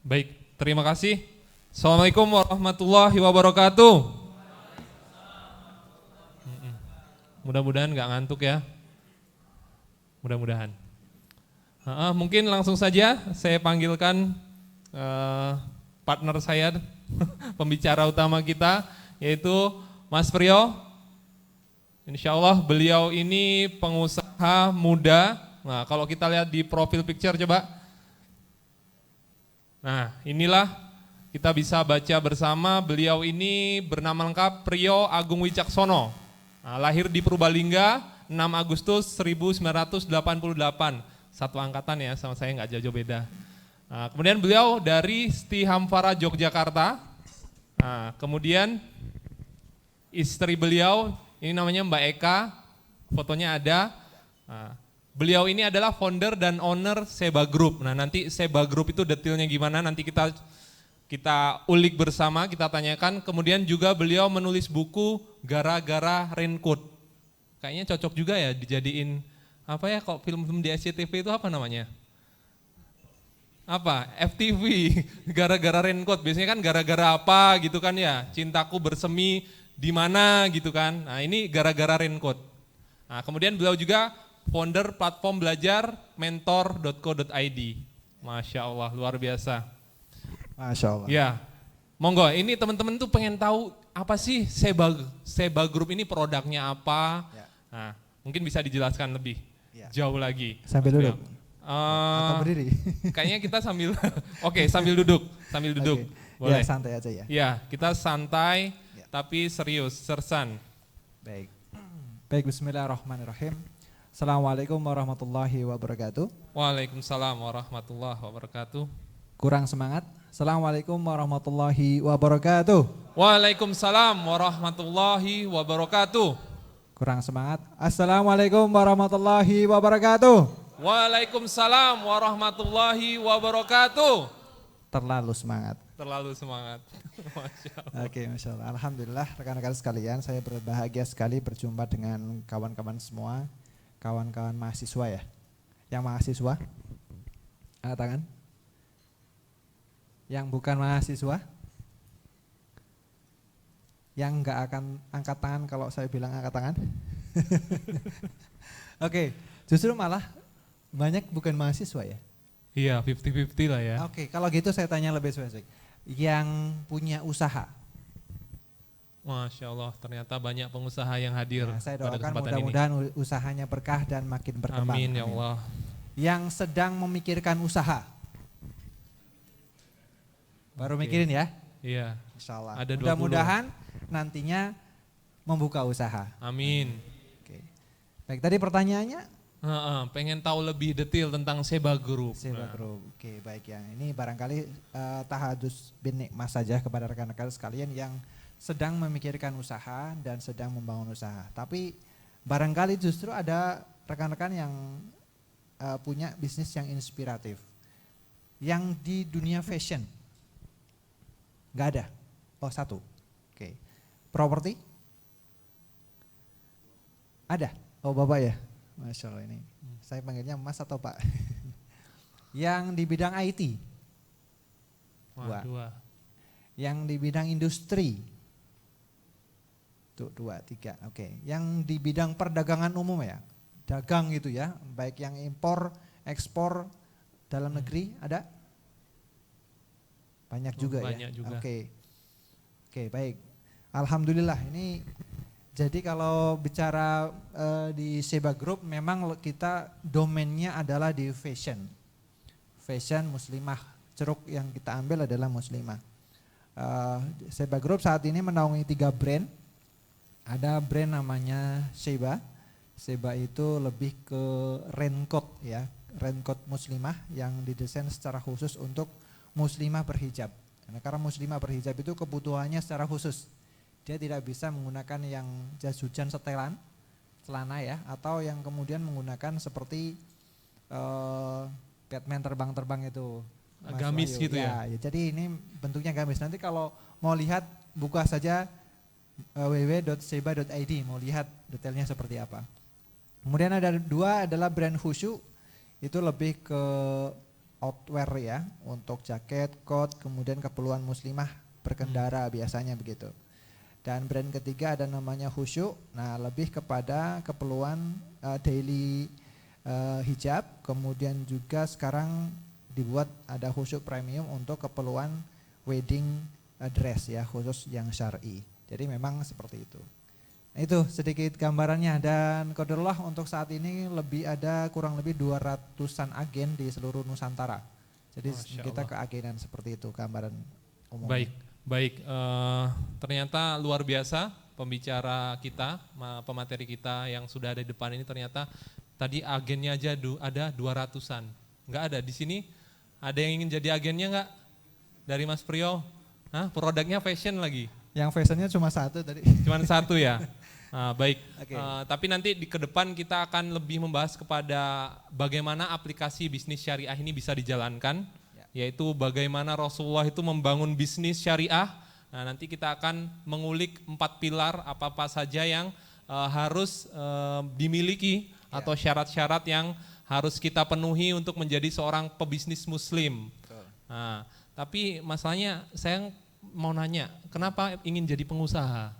Baik, terima kasih. Assalamualaikum warahmatullahi wabarakatuh. Mudah-mudahan nggak ngantuk ya. Mudah-mudahan. Mungkin langsung saja saya panggilkan partner saya, pembicara utama kita, yaitu Mas Priyo. Insya Allah beliau ini pengusaha muda. Nah, kalau kita lihat di profil picture coba. Nah, inilah kita bisa baca bersama, beliau ini bernama lengkap Priyo Agung Wicaksono. Nah, lahir di Purbalingga 6 Agustus 1988. Satu angkatan ya, sama saya nggak jauh-jauh beda. Nah, kemudian beliau dari Sti Hamfara Yogyakarta. Nah, kemudian istri beliau ini namanya Mbak Eka, fotonya ada. Nah, beliau ini adalah founder dan owner Seba Group. Nah, nanti Seba Group itu detailnya gimana nanti kita ulik bersama, kita tanyakan. Kemudian juga beliau menulis buku Gara-gara Raincoat. Kayaknya cocok juga ya dijadiin apa ya, kok film-film di SCTV itu apa namanya? Apa? FTV, Gara-gara Raincoat. Biasanya kan gara-gara apa gitu kan ya, cintaku bersemi di mana gitu kan. Nah, ini Gara-gara Raincoat. Nah, kemudian beliau juga founder platform belajar mentor.co.id. Masya Allah, luar biasa. Masya Allah. Ya, monggo. Ini teman-teman tuh pengen tahu apa sih Seba Group ini, produknya apa? Ya. Nah, mungkin bisa dijelaskan lebih jauh lagi. Sambil duduk. Atau berdiri? Kayaknya kita sambil, sambil duduk. Okay. Boleh. Ya, santai aja ya. Ya, kita santai tapi serius, sersan. Baik. Baik, bismillahirrahmanirrahim. Assalamualaikum warahmatullahi wabarakatuh. Waalaikumsalam warahmatullahi wabarakatuh. Kurang semangat. Assalamualaikum warahmatullahi wabarakatuh. Waalaikumsalam warahmatullahi wabarakatuh. Kurang semangat. Assalamualaikum warahmatullahi wabarakatuh. Waalaikumsalam warahmatullahi wabarakatuh. Terlalu semangat. Terlalu semangat. Masya Allah. Oke, Masya Allah. Alhamdulillah rekan-rekan sekalian, saya berbahagia sekali berjumpa dengan kawan-kawan semua. Kawan-kawan mahasiswa ya. Yang mahasiswa? Angkat tangan. Yang bukan mahasiswa? Yang enggak akan angkat tangan kalau saya bilang angkat tangan? Oke, justru malah banyak bukan mahasiswa ya? Iya, 50-50 lah ya. Oke, kalau gitu saya tanya lebih spesifik. Yang punya usaha? Masya Allah, ternyata banyak pengusaha yang hadir Nah, saya pada doakan kesempatan mudah-mudahan usahanya berkah dan makin ini. berkembang. Amin ya Allah. Yang sedang memikirkan usaha? Baru mikirin ya? Iya. Insya Allah. Ada 20. Mudah-mudahan nantinya membuka usaha. Amin. Oke. Baik, tadi pertanyaannya? Pengen tahu lebih detail tentang Seba Group. Seba Group. Oke, baik ya. Ini barangkali tahadus bin nikmah saja kepada rekan-rekan sekalian yang sedang memikirkan usaha dan sedang membangun usaha. Tapi barangkali justru ada rekan-rekan yang punya bisnis yang inspiratif. Yang di dunia fashion. Enggak ada. Oh, satu. Oke. Properti? Ada. Oh, Bapak ya. Masya Allah ini. Saya panggilnya Mas atau Pak? Yang di bidang IT? Dua. Yang di bidang industri? Tuh, 2, 3. Oke. Yang di bidang perdagangan umum ya? Dagang gitu ya. Baik yang impor, ekspor dalam negeri ada? Banyak juga banyak ya. juga. Oke, baik. Alhamdulillah ini jadi kalau bicara di Seba Group memang kita domainnya adalah di fashion. Fashion muslimah. Ceruk yang kita ambil adalah muslimah. Seba Group saat ini menaungi 3 brand. Ada brand namanya Seba. Seba itu lebih ke raincoat ya. Raincoat muslimah yang didesain secara khusus untuk muslimah berhijab. Karena muslimah berhijab itu kebutuhannya secara khusus. Dia tidak bisa menggunakan yang jas hujan setelan, celana ya, atau yang kemudian menggunakan seperti Batman terbang-terbang itu. Gamis gitu ya? Ya. Jadi ini bentuknya gamis. Nanti kalau mau lihat buka saja www.seba.id, mau lihat detailnya seperti apa. Kemudian ada 2 adalah brand Khusyu, itu lebih ke outwear ya, untuk jaket, coat, kemudian keperluan muslimah berkendara biasanya begitu. Dan brand ketiga ada namanya Khusyuk. Nah, lebih kepada keperluan daily hijab, kemudian juga sekarang dibuat ada Khusyuk Premium untuk keperluan wedding dress ya, khusus yang syar'i. Jadi memang seperti itu. Nah, itu sedikit gambarannya, dan qadarullah untuk saat ini ada kurang lebih 200-an agen di seluruh Nusantara. Jadi Masya kita Allah. keagenan seperti itu gambaran umum. Baik. Ternyata luar biasa pembicara kita, pemateri kita yang sudah ada di depan ini, ternyata tadi agennya aja ada 200-an. Enggak ada di sini. Ada yang ingin jadi agennya enggak? Dari Mas Priyo? Hah? Produknya fashion lagi. Yang fashionnya cuma satu tadi. Cuman satu ya. Baik. Oke. Tapi nanti ke depan kita akan lebih membahas kepada bagaimana aplikasi bisnis syariah ini bisa dijalankan, yaitu bagaimana Rasulullah itu membangun bisnis syariah. Nah, nanti kita akan mengulik 4 pilar apa saja yang harus dimiliki atau syarat-syarat yang harus kita penuhi untuk menjadi seorang pebisnis muslim. Nah, tapi masalahnya saya mau nanya, kenapa ingin jadi pengusaha?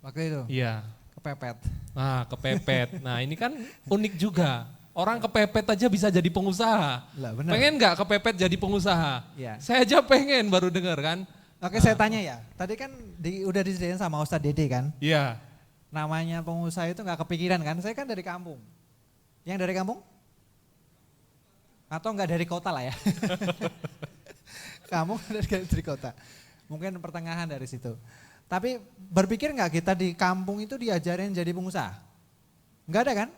Waktu itu? Iya. Kepepet. Kepepet. Nah, ini kan unik juga. Orang kepepet aja bisa jadi pengusaha. Lah, benar. Pengen nggak kepepet jadi pengusaha? Iya. Saya aja pengen, baru dengar kan. Oke, saya tanya ya. Tadi kan udah disediain sama Ustadz Dede kan? Iya. Namanya pengusaha itu nggak kepikiran kan? Saya kan dari kampung. Yang dari kampung? Atau nggak dari kota lah ya? Kamu dari kota. Mungkin pertengahan dari situ. Tapi berpikir nggak kita di kampung itu diajarin jadi pengusaha? Nggak ada kan?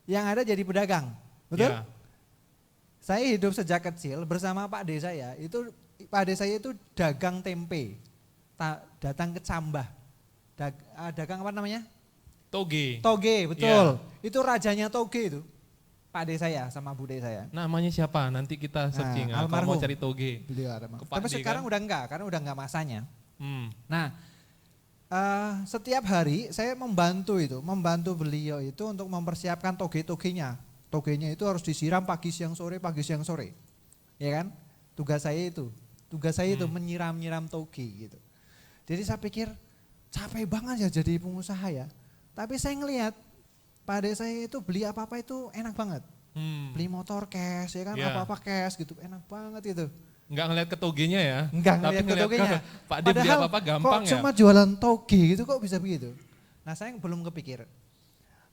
Yang ada jadi pedagang, betul? Ya. Saya hidup sejak kecil bersama Pak D saya. Pak D saya itu dagang tempe, datang ke Cambah. Dagang apa namanya? Toge. Toge, betul. Ya. Itu rajanya toge itu. Pak D saya sama Bu D saya. Namanya siapa? Nanti kita searching. Kalau mau cari toge. Beliau ada. Tapi D, sekarang kan? udah enggak, karena udah enggak masanya. Nah, setiap hari saya membantu beliau itu untuk mempersiapkan toge-togenya. Togenya itu harus disiram pagi siang sore. Ya kan? Tugas saya itu menyiram toge gitu. Jadi saya pikir capek banget ya jadi pengusaha ya. Tapi saya ngelihat pada saya itu beli apa-apa itu enak banget. Beli motor cash ya kan, apa-apa cash gitu, enak banget itu. Enggak ngeliat ke togenya ya? Enggak ngeliat ke togenya. Pak D beli apa-apa gampang kok ya? cuma jualan toge gitu kok bisa begitu. Nah, saya belum kepikir.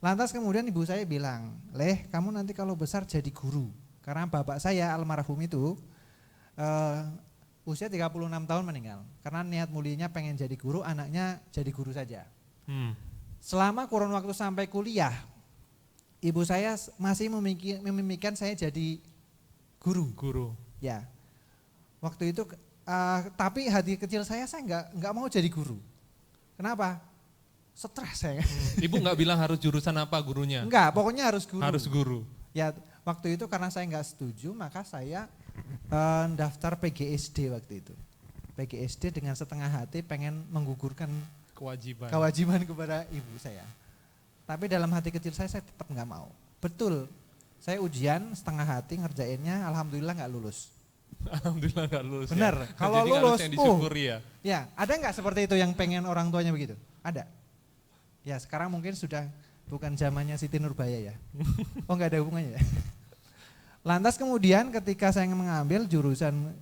Lantas kemudian ibu saya bilang, "Leh, kamu nanti kalau besar jadi guru." Karena bapak saya almarhum itu usia 36 tahun meninggal. Karena niat mulianya pengen jadi guru, anaknya jadi guru saja. Selama kurun waktu sampai kuliah, ibu saya masih memimpikan saya jadi guru. Ya. Waktu itu, tapi hati kecil saya nggak mau jadi guru. Kenapa? Stres saya. Ibu nggak bilang harus jurusan apa gurunya? Enggak, pokoknya harus guru. Harus guru. Ya, waktu itu karena saya nggak setuju, maka saya daftar PGSD waktu itu. PGSD dengan setengah hati pengen menggugurkan kewajiban kepada ibu saya. Tapi dalam hati kecil saya tetap nggak mau. Betul, saya ujian setengah hati ngerjainnya, alhamdulillah nggak lulus. Alhamdulillah nggak lulus. Benar, ya. kalau jadi lulus, yang disyukuri ya. Ya, ada nggak seperti itu yang pengen orang tuanya begitu? Ada. Ya, sekarang mungkin sudah bukan zamannya Siti Nurbaya ya. Oh, nggak ada hubungannya ya. Lantas kemudian ketika saya mengambil jurusan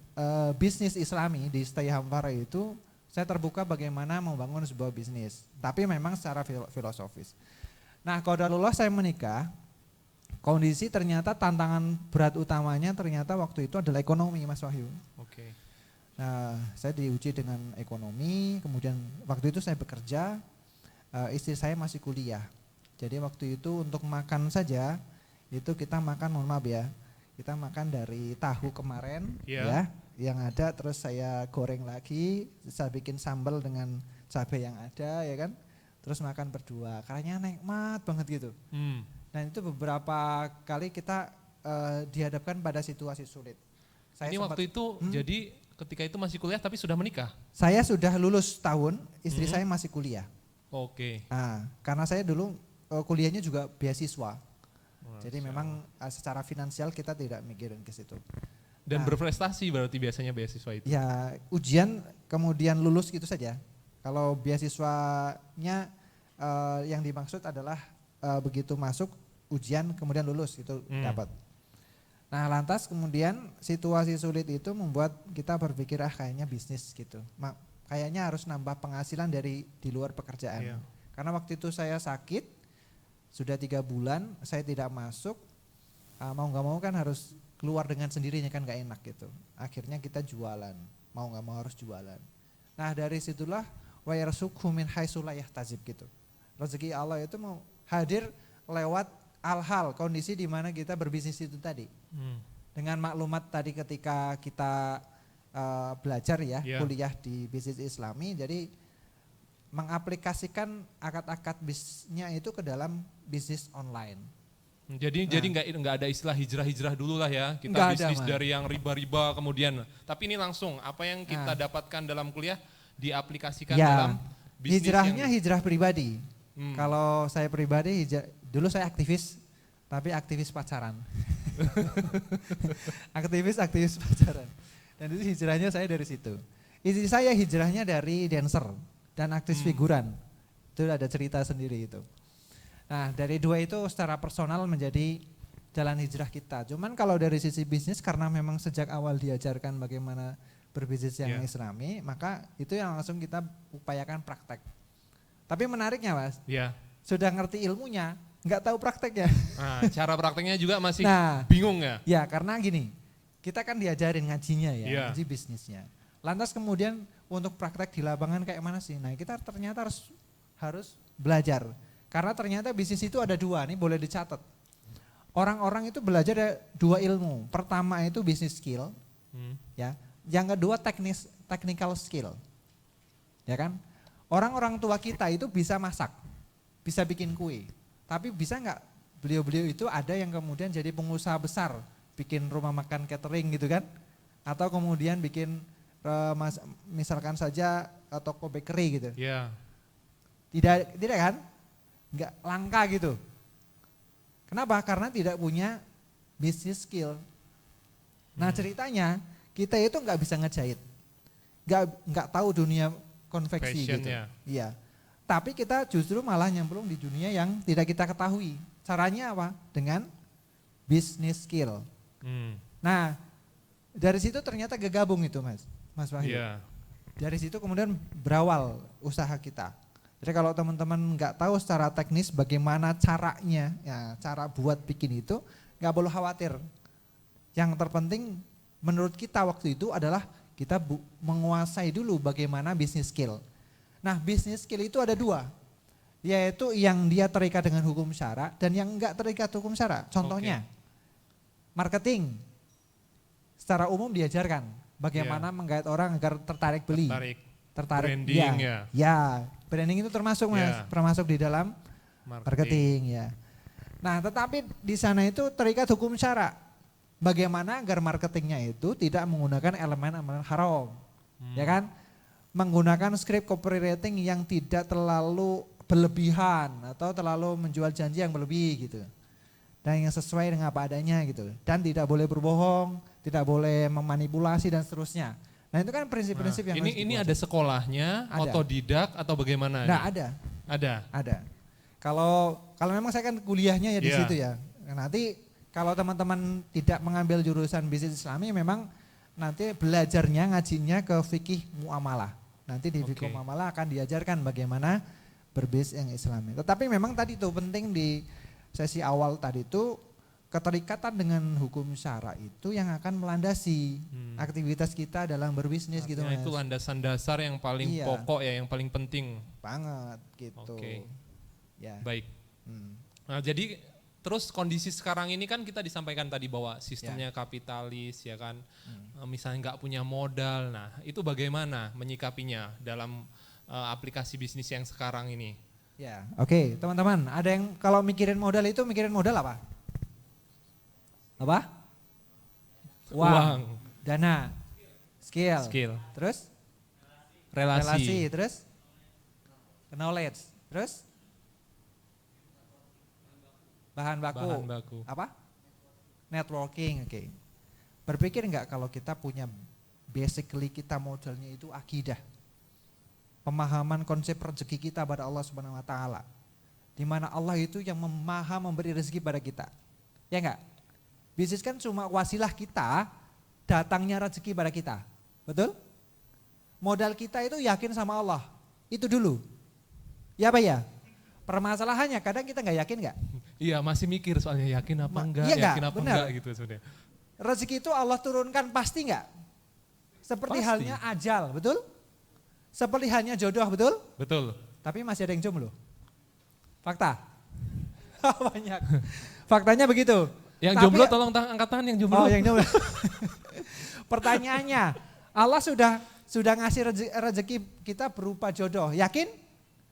bisnis Islami di Setai Hampara itu, saya terbuka bagaimana membangun sebuah bisnis. Tapi memang secara filosofis. Nah, qadarullah saya menikah, kondisi ternyata tantangan berat utamanya ternyata waktu itu adalah ekonomi, Mas Wahyu. Oke. Nah, saya diuji dengan ekonomi, kemudian waktu itu saya bekerja, istri saya masih kuliah. Jadi waktu itu untuk makan saja, itu kita makan, mohon maaf ya, kita makan dari tahu kemarin ya, yang ada terus saya goreng lagi, saya bikin sambal dengan cabai yang ada ya kan, terus makan berdua, karena nikmat banget gitu. Dan itu beberapa kali kita dihadapkan pada situasi sulit. Ini waktu itu jadi ketika itu masih kuliah tapi sudah menikah? Saya sudah lulus tahun, istri saya masih kuliah. Oke. Nah, karena saya dulu kuliahnya juga beasiswa. Jadi memang secara finansial kita tidak mikirin ke situ. Dan Nah. berprestasi berarti biasanya beasiswa itu. Ya, ujian kemudian lulus gitu saja. Kalau beasiswanya yang dimaksud adalah begitu masuk ujian kemudian lulus itu dapat. Nah, lantas kemudian situasi sulit itu membuat kita berpikir kayaknya bisnis gitu. Kayaknya harus nambah penghasilan dari di luar pekerjaan. Iya. Karena waktu itu saya sakit, sudah 3 bulan saya tidak masuk, mau nggak mau kan harus keluar dengan sendirinya kan nggak enak gitu. Akhirnya kita jualan, mau nggak mau harus jualan. Nah dari situlah wa yarzuqhu min haitsu la yahtasib gitu. Rezeki Allah itu mau hadir lewat hal-hal kondisi di mana kita berbisnis itu tadi. Dengan maklumat tadi ketika kita belajar ya, kuliah di bisnis Islami, jadi mengaplikasikan akad-akad bisnisnya itu ke dalam bisnis online. Jadi nggak ada istilah hijrah-hijrah dulu lah ya, kita Nggak bisnis ada, dari yang riba-riba kemudian. Tapi ini langsung apa yang kita dapatkan dalam kuliah diaplikasikan dalam bisnis. Hijrahnya hijrah pribadi. Kalau saya pribadi dulu saya aktivis, tapi aktivis pacaran. aktivis pacaran. Dan itu hijrahnya saya dari situ. Istri saya hijrahnya dari dancer dan aktris figuran. Itu ada cerita sendiri itu. Nah dari dua itu secara personal menjadi jalan hijrah kita. Cuman kalau dari sisi bisnis karena memang sejak awal diajarkan bagaimana berbisnis yang Islami, maka itu yang langsung kita upayakan praktek. Tapi menariknya Mas, sudah ngerti ilmunya, nggak tahu prakteknya. Nah, cara prakteknya juga masih bingung ya? Ya karena gini, kita kan diajarin ngajinya ya, ngaji bisnisnya. Lantas kemudian untuk praktek di lapangan kayak mana sih? Nah kita ternyata harus belajar. Karena ternyata bisnis itu ada 2, nih boleh dicatat. Orang-orang itu belajar ada 2 ilmu. Pertama itu business skill, ya. Yang kedua technical skill, ya kan. Orang-orang tua kita itu bisa masak, bisa bikin kue. Tapi bisa nggak beliau-beliau itu ada yang kemudian jadi pengusaha besar, bikin rumah makan catering gitu kan. Atau kemudian bikin misalkan saja toko bakery gitu. Tidak kan? Nggak langka gitu. Kenapa? Karena tidak punya business skill. Nah ceritanya kita itu nggak bisa ngejahit, nggak tahu dunia konveksi gitu. Iya. Tapi kita justru malah nyemplung di dunia yang tidak kita ketahui. Caranya apa? Dengan business skill. Nah dari situ ternyata gegabung itu Mas Wahyu. Dari situ kemudian berawal usaha kita. Jadi kalau teman-teman nggak tahu secara teknis bagaimana caranya, ya cara buat bikin itu, nggak perlu khawatir. Yang terpenting menurut kita waktu itu adalah kita menguasai dulu bagaimana business skill. Nah business skill itu ada 2, yaitu yang dia terikat dengan hukum syara dan yang enggak terikat hukum syara. Contohnya marketing, secara umum diajarkan bagaimana menggait orang agar tertarik beli. Tertarik branding branding itu termasuk termasuk di dalam marketing ya. Nah tetapi di sana itu terikat hukum syara. Bagaimana agar marketingnya itu tidak menggunakan elemen-elemen haram, ya kan? Menggunakan script copywriting yang tidak terlalu berlebihan atau terlalu menjual janji yang berlebih gitu. Dan yang sesuai dengan apa adanya gitu. Dan tidak boleh berbohong, tidak boleh memanipulasi dan seterusnya. Nah itu kan prinsip-prinsip yang ini ada sekolahnya, otodidak atau bagaimana? Nah ada. Kalau memang saya kan kuliahnya ya di situ ya. Nanti kalau teman-teman tidak mengambil jurusan bisnis Islami memang nanti belajarnya ngajinya ke fikih muamalah. Nanti di fikih muamalah akan diajarkan bagaimana berbisnis yang Islami. Tetapi memang tadi itu penting di sesi awal tadi itu keterikatan dengan hukum syara itu yang akan melandasi aktivitas kita dalam berbisnis. Artinya gitu Mas. Itu landasan dasar yang paling pokok ya, yang paling penting. Banget gitu. Ya. Baik. Nah jadi terus kondisi sekarang ini kan kita disampaikan tadi bahwa sistemnya kapitalis ya kan, misalnya nggak punya modal. Nah itu bagaimana menyikapinya dalam aplikasi bisnis yang sekarang ini? Ya, oke teman-teman, ada yang kalau mikirin modal itu mikirin modal apa? Apa? Uang. Dana. Skill. Terus? Relasi. Terus? Knowledge. Terus? Bahan baku. Apa? Networking. Oke. Berpikir enggak kalau kita punya basically kita modalnya itu akidah. Pemahaman konsep rezeki kita pada Allah Subhanahu wa taala. Di mana Allah itu yang maha memberi rezeki pada kita. Ya enggak? Bisnis kan cuma wasilah kita datangnya rezeki pada kita. Betul? Modal kita itu yakin sama Allah. Itu dulu. Ya Pak ya? Permasalahannya kadang kita enggak yakin enggak? Iya, masih mikir soalnya yakin apa enggak, iya yakin enggak? apa Benar. enggak gitu sebenarnya. Rezeki itu Allah turunkan pasti enggak? Seperti Pasti. halnya ajal, betul? Seperti halnya jodoh, betul? Betul. Tapi masih ada yang jomblo. Fakta. Banyak. Faktanya begitu. Yang Tapi- jomblo tolong angkat tangan yang jomblo. Oh, yang jomblo. Pertanyaannya, Allah sudah ngasih rezeki kita berupa jodoh. Yakin?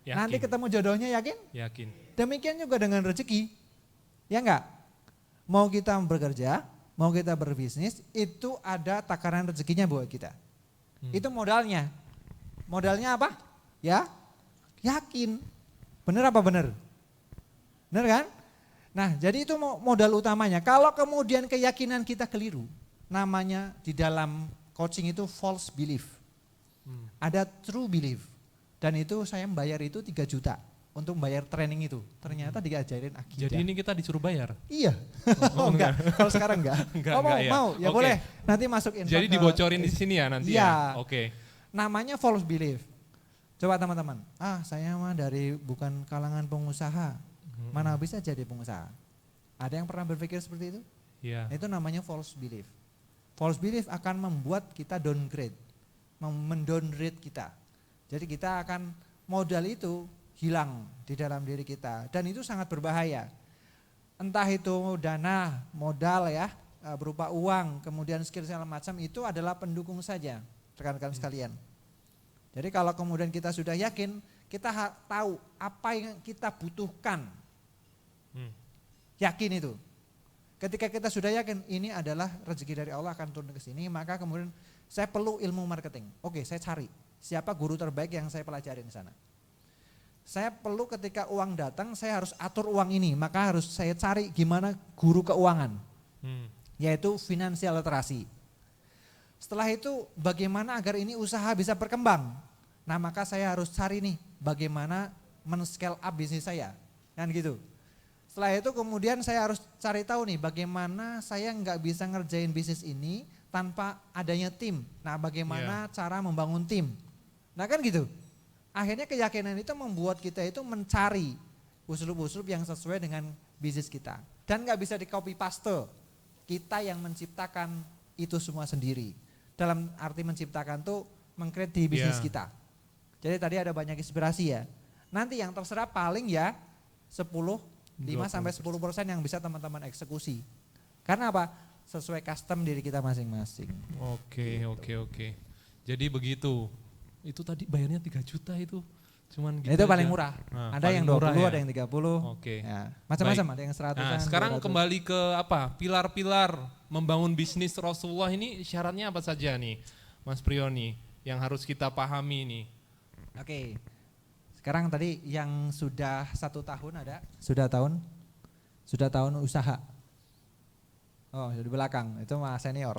Yakin. Nanti ketemu jodohnya yakin? Yakin. Demikian juga dengan rezeki. Ya enggak? Mau kita bekerja, mau kita berbisnis, itu ada takaran rezekinya buat kita. Itu modalnya. Modalnya apa? Ya, yakin. Benar apa benar? Benar kan? Nah, jadi itu modal utamanya. Kalau kemudian keyakinan kita keliru, namanya di dalam coaching itu false belief. Ada true belief. Dan itu saya membayar itu 3 juta untuk membayar training itu. Ternyata diajarin akidah. Jadi ini kita disuruh bayar. Iya. Oh, enggak. Kalau sekarang enggak. Enggak, oh, mau, enggak ya. mau. Ya Oke. boleh. Nanti masuk info. Jadi dibocorin di sini ya nanti Iya. ya. Oke. Namanya false belief. Coba teman-teman. Saya mah dari bukan kalangan pengusaha. Mana bisa jadi pengusaha? Ada yang pernah berpikir seperti itu? Iya. Itu namanya false belief. False belief akan membuat kita downgrade. Mendowngrade kita. Jadi kita akan modal itu hilang di dalam diri kita. Dan itu sangat berbahaya. Entah itu dana, modal ya, berupa uang, kemudian skill segala macam itu adalah pendukung saja, rekan-rekan sekalian. Jadi kalau kemudian kita sudah yakin, kita tahu apa yang kita butuhkan. Yakin itu. Ketika kita sudah yakin ini adalah rezeki dari Allah akan turun ke sini, maka kemudian saya perlu ilmu marketing. Oke, saya cari siapa guru terbaik yang saya pelajarin di sana. Saya perlu ketika uang datang, saya harus atur uang ini, maka harus saya cari gimana guru keuangan, yaitu financial literasi. Setelah itu bagaimana agar ini usaha bisa berkembang. Nah maka saya harus cari nih bagaimana men-scale up bisnis saya, kan gitu. Setelah itu kemudian saya harus cari tahu nih bagaimana saya nggak bisa ngerjain bisnis ini tanpa adanya tim. Nah bagaimana cara membangun tim. Nah kan gitu. Akhirnya keyakinan itu membuat kita itu mencari usul-usul yang sesuai dengan bisnis kita. Dan nggak bisa di copy paste. Kita yang menciptakan itu semua sendiri. Dalam arti menciptakan tuh meng-create di bisnis kita. Jadi tadi ada banyak inspirasi ya. Nanti yang terserah paling ya 5-10% yang bisa teman-teman eksekusi. Karena apa? Sesuai custom diri kita masing-masing. Oke. Jadi begitu. Itu tadi bayarnya 3 juta itu. Cuman gitu. Itu aja. paling murah. Nah, Ada yang 20, murah ya? ada yang 30. Oke. Ya, macam-macam, Baik. ada yang 100. Nah, sekarang kembali ke apa? Pilar-pilar membangun bisnis Rasulullah ini syaratnya apa saja nih, Mas Priyo nih, yang harus kita pahami nih? Oke. Sekarang tadi yang sudah 1 tahun ada? Sudah tahun usaha. Oh, di belakang, itu mah senior.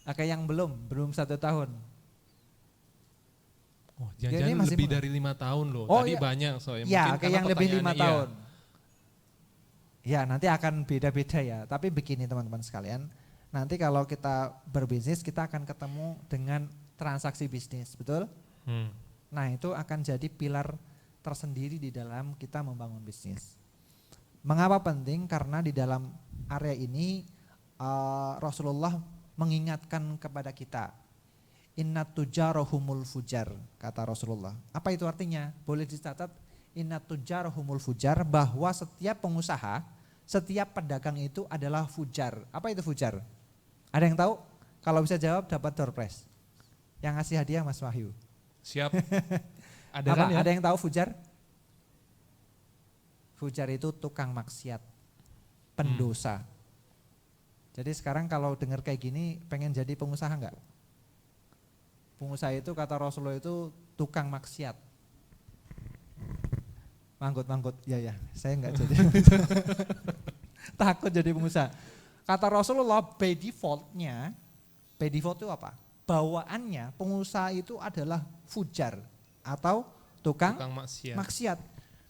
Oke, yang belum 1 tahun. Oh, Dia jangan-jangan ini masih lebih dari 5 tahun loh. Oh, Tadi iya. banyak soalnya. Ya, Mungkin oke karena yang lebih 5 pertanyaannya, tahun. Ya, nanti akan beda-beda ya. Tapi begini teman-teman sekalian, nanti kalau kita berbisnis kita akan ketemu dengan transaksi bisnis, betul? Nah, itu akan jadi pilar tersendiri di dalam kita membangun bisnis. Mengapa penting? Karena di dalam area ini Rasulullah mengingatkan kepada kita. Inna tujarahumul fujar, kata Rasulullah. Apa itu artinya? Boleh dicatat, inna tujarahumul fujar, bahwa setiap pengusaha, setiap pedagang itu adalah fujar. Apa itu fujar? Ada yang tahu? Kalau bisa jawab dapat door prize. Yang ngasih hadiah Mas Wahyu. Siap. Ada Apa? kan ya? Ada yang tahu fujar? Fujar itu tukang maksiat, pendosa. Jadi sekarang kalau dengar kayak gini, pengen jadi pengusaha enggak? Pengusaha itu kata Rasulullah itu tukang maksiat. Manggut, ya, saya enggak jadi. Takut jadi pengusaha. Kata Rasulullah by default itu apa? Bawaannya pengusaha itu adalah fujar atau tukang maksiat. maksiat.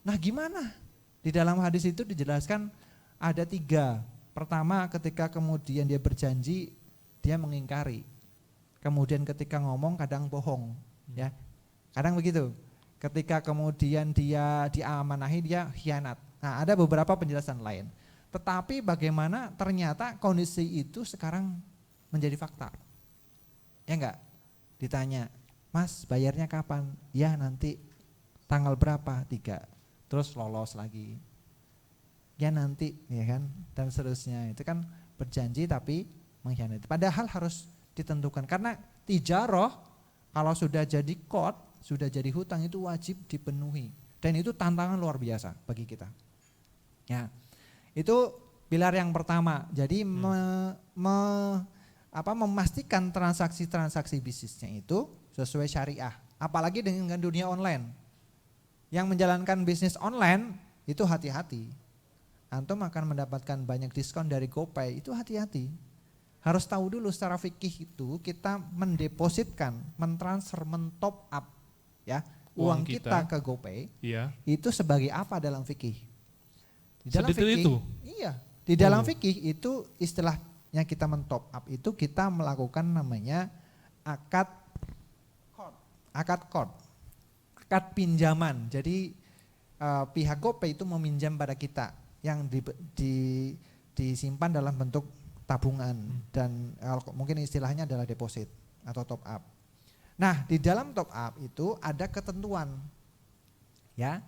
Nah gimana? Di dalam hadis itu dijelaskan ada 3. Pertama ketika kemudian dia berjanji, dia mengingkari. Kemudian ketika ngomong kadang bohong, ya. Kadang begitu. Ketika kemudian dia diamanahi, dia khianat. Nah, ada beberapa penjelasan lain. Tetapi bagaimana ternyata kondisi itu sekarang menjadi fakta. Ya enggak? Ditanya, "Mas, bayarnya kapan?" "Ya, nanti." "Tanggal berapa?" 3. Terus lolos lagi. "Ya nanti," ya kan? Dan seterusnya. Itu kan berjanji tapi mengkhianati. Padahal harus ditentukan karena tijarah kalau sudah jadi qard, sudah jadi hutang itu wajib dipenuhi. Dan itu tantangan luar biasa bagi kita. Ya. Itu pilar yang pertama. Jadi memastikan transaksi-transaksi bisnisnya itu sesuai syariah. Apalagi dengan dunia online. Yang menjalankan bisnis online itu hati-hati. Antum akan mendapatkan banyak diskon dari GoPay, itu hati-hati. Harus tahu dulu secara fikih itu kita mendepositkan, mentransfer, mentop up ya uang kita ke GoPay. Iya. Itu sebagai apa dalam fikih? Di dalam Sedetail fikih, itu? Iya. Di dalam fikih itu istilahnya kita mentop up itu kita melakukan namanya akad pinjaman. Jadi pihak GoPay itu meminjam pada kita yang disimpan dalam bentuk tabungan dan mungkin istilahnya adalah deposit atau top up. Nah, di dalam top up itu ada ketentuan. Ya.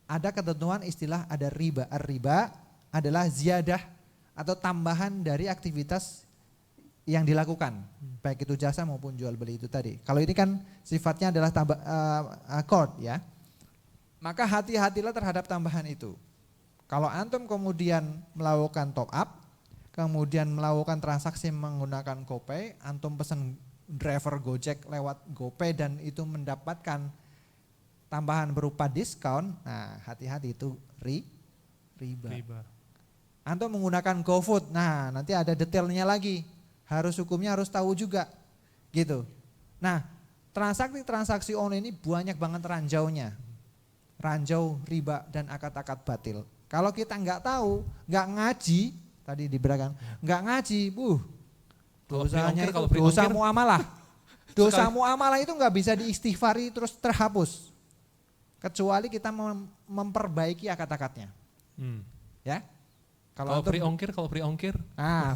Ada ketentuan istilah ada riba. Riba adalah ziyadah atau tambahan dari aktivitas yang dilakukan, baik itu jasa maupun jual beli itu tadi. Kalau ini kan sifatnya adalah akord ya. Maka hati-hatilah terhadap tambahan itu. Kalau antum kemudian melakukan top up, kemudian melakukan transaksi menggunakan GoPay, antum pesan driver Gojek lewat GoPay dan itu mendapatkan tambahan berupa diskon, nah hati-hati itu riba. Antum menggunakan GoFood, nah nanti ada detailnya lagi, hukumnya harus tahu juga, gitu. Nah transaksi online ini banyak banget ranjau riba dan akad-akad batil. Kalau kita nggak tahu, nggak ngaji, tadi diberakan, nggak ngaji, dosanya itu dosa muamalah. Dosa muamalah itu nggak bisa diistighfari terus terhapus, kecuali kita memperbaiki akad-akadnya. Ya. Kalau free ongkir,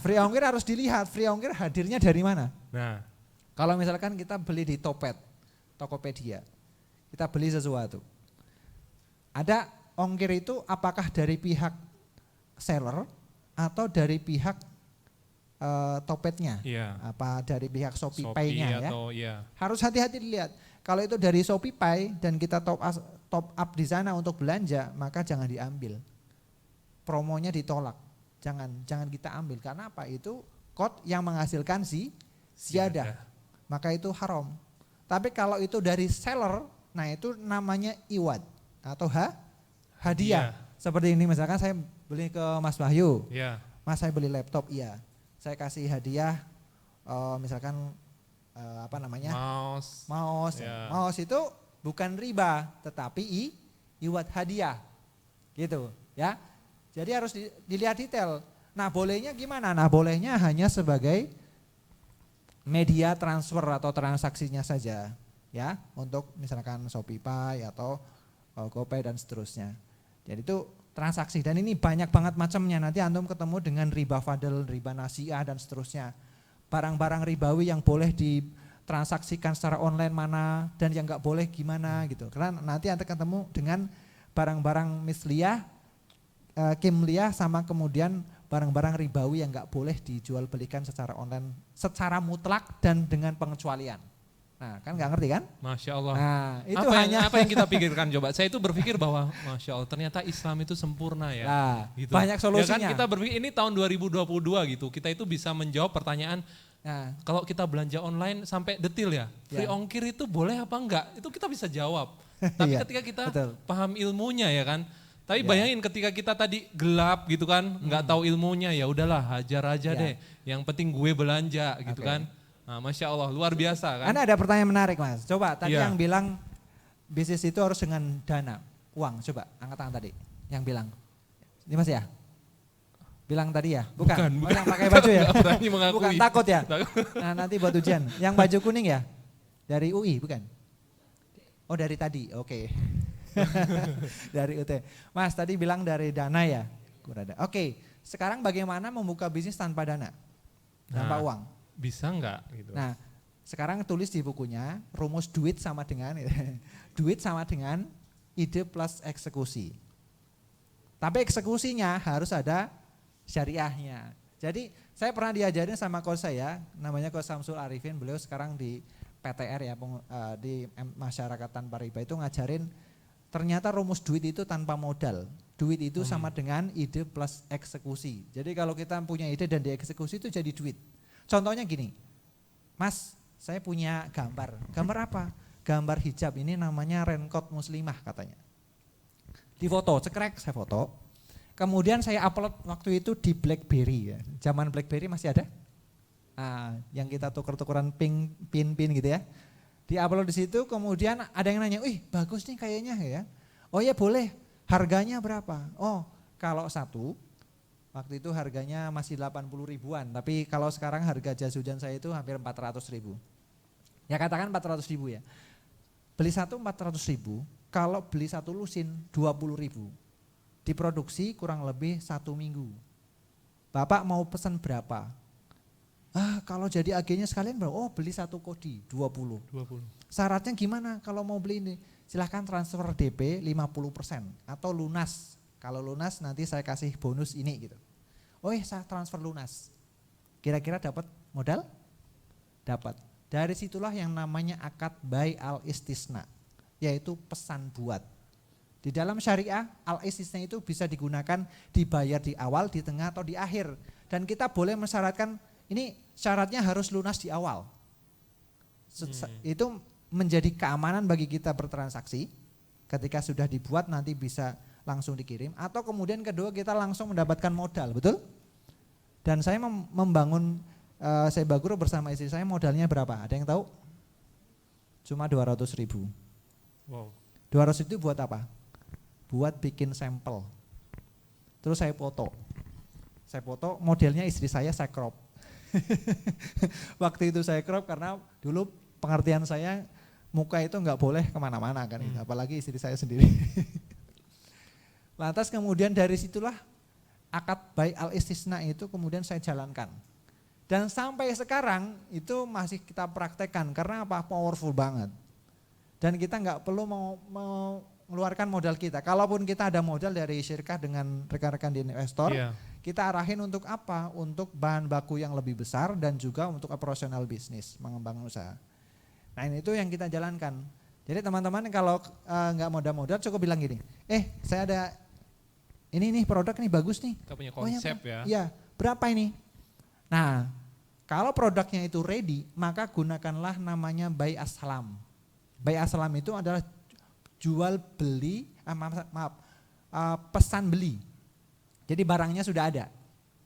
free ongkir harus dilihat, free ongkir hadirnya dari mana. Nah, kalau misalkan kita beli di Tokopedia, kita beli sesuatu, ada ongkir itu apakah dari pihak seller atau dari pihak Topetnya, apa dari pihak Shopee Pay-nya ya. Iya. Harus hati-hati dilihat. Kalau itu dari Shopee Pay dan kita top up di sana untuk belanja, maka jangan diambil. Promonya ditolak. Jangan kita ambil karena apa? Itu kod yang menghasilkan ziyadah. Maka itu haram. Tapi kalau itu dari seller, nah itu namanya iwad atau hadiah. Seperti ini misalkan saya beli ke Mas Wahyu. Mas, saya beli laptop, iya. Saya kasih hadiah misalkan mouse. Mouse itu bukan riba tetapi iwad hadiah. Gitu, ya. Jadi harus dilihat detail. Nah, bolehnya gimana? Nah, bolehnya hanya sebagai media transfer atau transaksinya saja, ya, untuk misalkan Shopee Pay atau GoPay dan seterusnya. Jadi itu transaksi dan ini banyak banget macamnya. Nanti antum ketemu dengan riba fadl, riba nasiah dan seterusnya. Barang-barang ribawi yang boleh ditransaksikan secara online mana dan yang enggak boleh gimana gitu. Karena nanti antum ketemu dengan barang-barang misliyah, kimliyah sama kemudian barang-barang ribawi yang enggak boleh dijual belikan secara online secara mutlak dan dengan pengecualian. Nah, kan nggak ngerti kan? Masya Allah. Nah, itu apa yang kita pikirkan coba? Saya itu berpikir bahwa Masya Allah ternyata Islam itu sempurna ya. Nah, gitu. Banyak solusinya. Ya kan kita berpikir ini tahun 2022 gitu. Kita itu bisa menjawab pertanyaan. Kalau kita belanja online sampai detil ya. Free ongkir itu boleh apa enggak? Itu kita bisa jawab. Tapi ketika kita paham ilmunya ya kan. Tapi Ya. bayangin ketika kita tadi gelap gitu kan, nggak tahu ilmunya, ya udahlah hajar aja Ya. deh. Yang penting gue belanja gitu Oke. kan. Nah, Masya Allah luar biasa kan. Karena ada pertanyaan menarik Mas. Coba tadi Iya. yang bilang bisnis itu harus dengan dana, uang. Coba angkat tangan tadi. Yang bilang. Ini Mas ya? Bilang tadi ya? Bukan. Bukan. Oh, yang pakai baju ya? Nggak berani mengakui. Bukan, takut ya? Takut. Nah, nanti buat ujian. Yang baju kuning ya? Dari UI bukan? Oh dari tadi, oke. Dari UT. Mas tadi bilang dari dana ya? Oke, sekarang bagaimana membuka bisnis tanpa dana? Tanpa Nah. uang? Bisa nggak gitu. Nah, sekarang tulis di bukunya rumus duit sama dengan duit sama dengan ide plus eksekusi. Tapi eksekusinya harus ada syariahnya. Jadi saya pernah diajarin sama coach saya, namanya Coach Samsul Arifin, beliau sekarang di PTR ya, di Masyarakat Tanpa Riba itu ngajarin ternyata rumus duit itu tanpa modal. Duit itu sama dengan ide plus eksekusi. Jadi kalau kita punya ide dan dieksekusi itu jadi duit. Contohnya gini, Mas, saya punya gambar. Gambar apa? Gambar hijab, ini namanya raincoat muslimah katanya. Di foto, cekrek saya foto. Kemudian saya upload waktu itu di BlackBerry ya. Zaman BlackBerry masih ada? Yang kita tuker-tukeran pin gitu ya. Di-upload di situ, kemudian ada yang nanya, "Wih, bagus nih kayaknya ya." "Oh ya boleh. Harganya berapa?" "Oh, kalau satu waktu itu harganya masih 80 ribuan, tapi kalau sekarang harga jas hujan saya itu hampir 400 ribu. Ya katakan 400 ribu ya. Beli satu 400 ribu, kalau beli satu lusin 20 ribu. Diproduksi kurang lebih 1 minggu. Bapak mau pesan berapa? Kalau jadi agennya sekalian berapa? Oh beli satu kodi 20. 20. Syaratnya gimana kalau mau beli ini? Silahkan transfer DP 50% atau lunas. Kalau lunas nanti saya kasih bonus ini gitu. Oh saya transfer lunas. Kira-kira dapat modal? Dapat. Dari situlah yang namanya akad bai al-istisna, yaitu pesan buat. Di dalam syariah al-istisna itu bisa digunakan dibayar di awal, di tengah atau di akhir. Dan kita boleh mensyaratkan ini syaratnya harus lunas di awal. Itu menjadi keamanan bagi kita bertransaksi. Ketika sudah dibuat nanti bisa langsung dikirim. Atau kemudian kedua kita langsung mendapatkan modal, betul? Dan saya membangun Seba Group bersama istri saya modalnya berapa? Ada yang tahu? Cuma 200 ribu. Wow. 200 itu buat apa? Buat bikin sampel. Terus saya foto. Saya foto modelnya istri saya crop. Waktu itu saya crop karena dulu pengertian saya muka itu nggak boleh kemana-mana kan, apalagi istri saya sendiri. Lantas kemudian dari situlah akad bai al-istisna itu kemudian saya jalankan. Dan sampai sekarang itu masih kita praktekkan karena apa? Powerful banget. Dan kita nggak perlu mengeluarkan modal kita. Kalaupun kita ada modal dari syirkah dengan rekan-rekan di investor, kita arahin untuk apa? Untuk bahan baku yang lebih besar dan juga untuk operasional bisnis, mengembangkan usaha. Nah ini itu yang kita jalankan. Jadi teman-teman kalau nggak modal-modal cukup bilang gini, saya ada ini nih produk nih bagus nih. Kita punya konsep ya. Iya, berapa ini? Nah, kalau produknya itu ready, maka gunakanlah namanya bai assalam. Bai assalam itu adalah jual beli, pesan beli. Jadi barangnya sudah ada.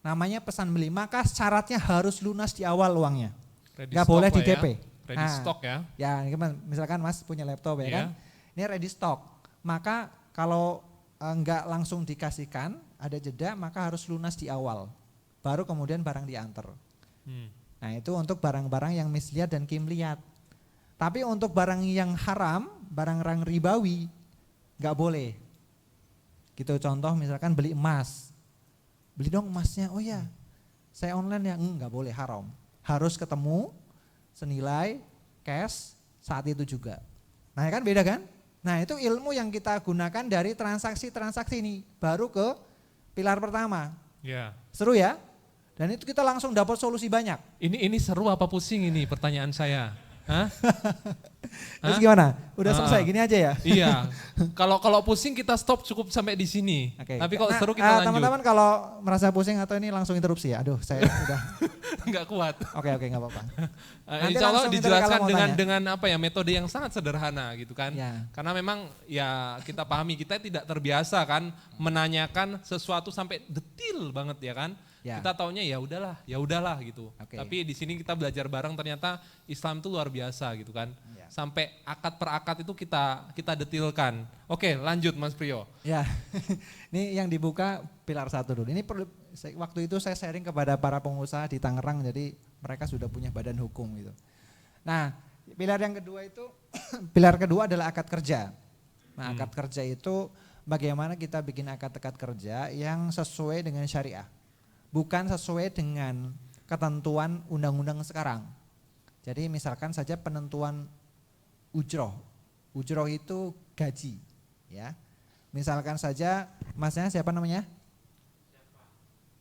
Namanya pesan beli, maka syaratnya harus lunas di awal uangnya. Gak boleh di DP. Ready stock ya. Ya, misalkan Mas punya laptop ya kan. Ini ready stock. Maka kalau enggak langsung dikasihkan, ada jeda, maka harus lunas di awal. Baru kemudian barang diantar. Nah itu untuk barang-barang yang misliat dan kimliat. Tapi untuk barang yang haram, barang-barang ribawi, nggak boleh. Gitu contoh misalkan beli emas, beli dong emasnya, oh ya, saya online ya, nggak boleh, haram. Harus ketemu senilai cash saat itu juga. Nah kan beda kan? Nah itu ilmu yang kita gunakan dari transaksi-transaksi ini, baru ke pilar pertama. Ya. Seru ya? Dan itu kita langsung dapat solusi banyak. Ini seru apa pusing ini pertanyaan saya? Hah? Terus Hah? gimana? Udah selesai gini aja ya? Iya. Kalau pusing kita stop cukup sampai di sini. Oke. Tapi kalau Nah, seru kita lanjut. teman-teman kalau merasa pusing atau ini langsung interupsi ya. Aduh, saya udah. Nggak kuat. Oke, nggak apa-apa. Nanti Insya Allah langsung dijelaskan kalau mau tanya. dengan apa ya, metode yang sangat sederhana gitu kan. Ya. Karena memang ya kita pahami kita tidak terbiasa kan menanyakan sesuatu sampai detil banget ya kan. Ya. Kita taunya ya udahlah gitu. Oke. Tapi di sini kita belajar bareng, ternyata Islam itu luar biasa gitu kan. Ya. Sampai akad per akad itu kita detilkan. Oke, lanjut Mas Priyo. Ya, ini yang dibuka pilar 1 dulu. Ini waktu itu saya sharing kepada para pengusaha di Tangerang, jadi mereka sudah punya badan hukum gitu. Nah, pilar yang kedua itu, pilar kedua adalah akad kerja. Nah, akad kerja itu bagaimana kita bikin akad-akad kerja yang sesuai dengan syariah. Bukan sesuai dengan ketentuan undang-undang sekarang. Jadi misalkan saja penentuan ujroh. Ujroh itu gaji, ya. Misalkan saja masnya siapa namanya?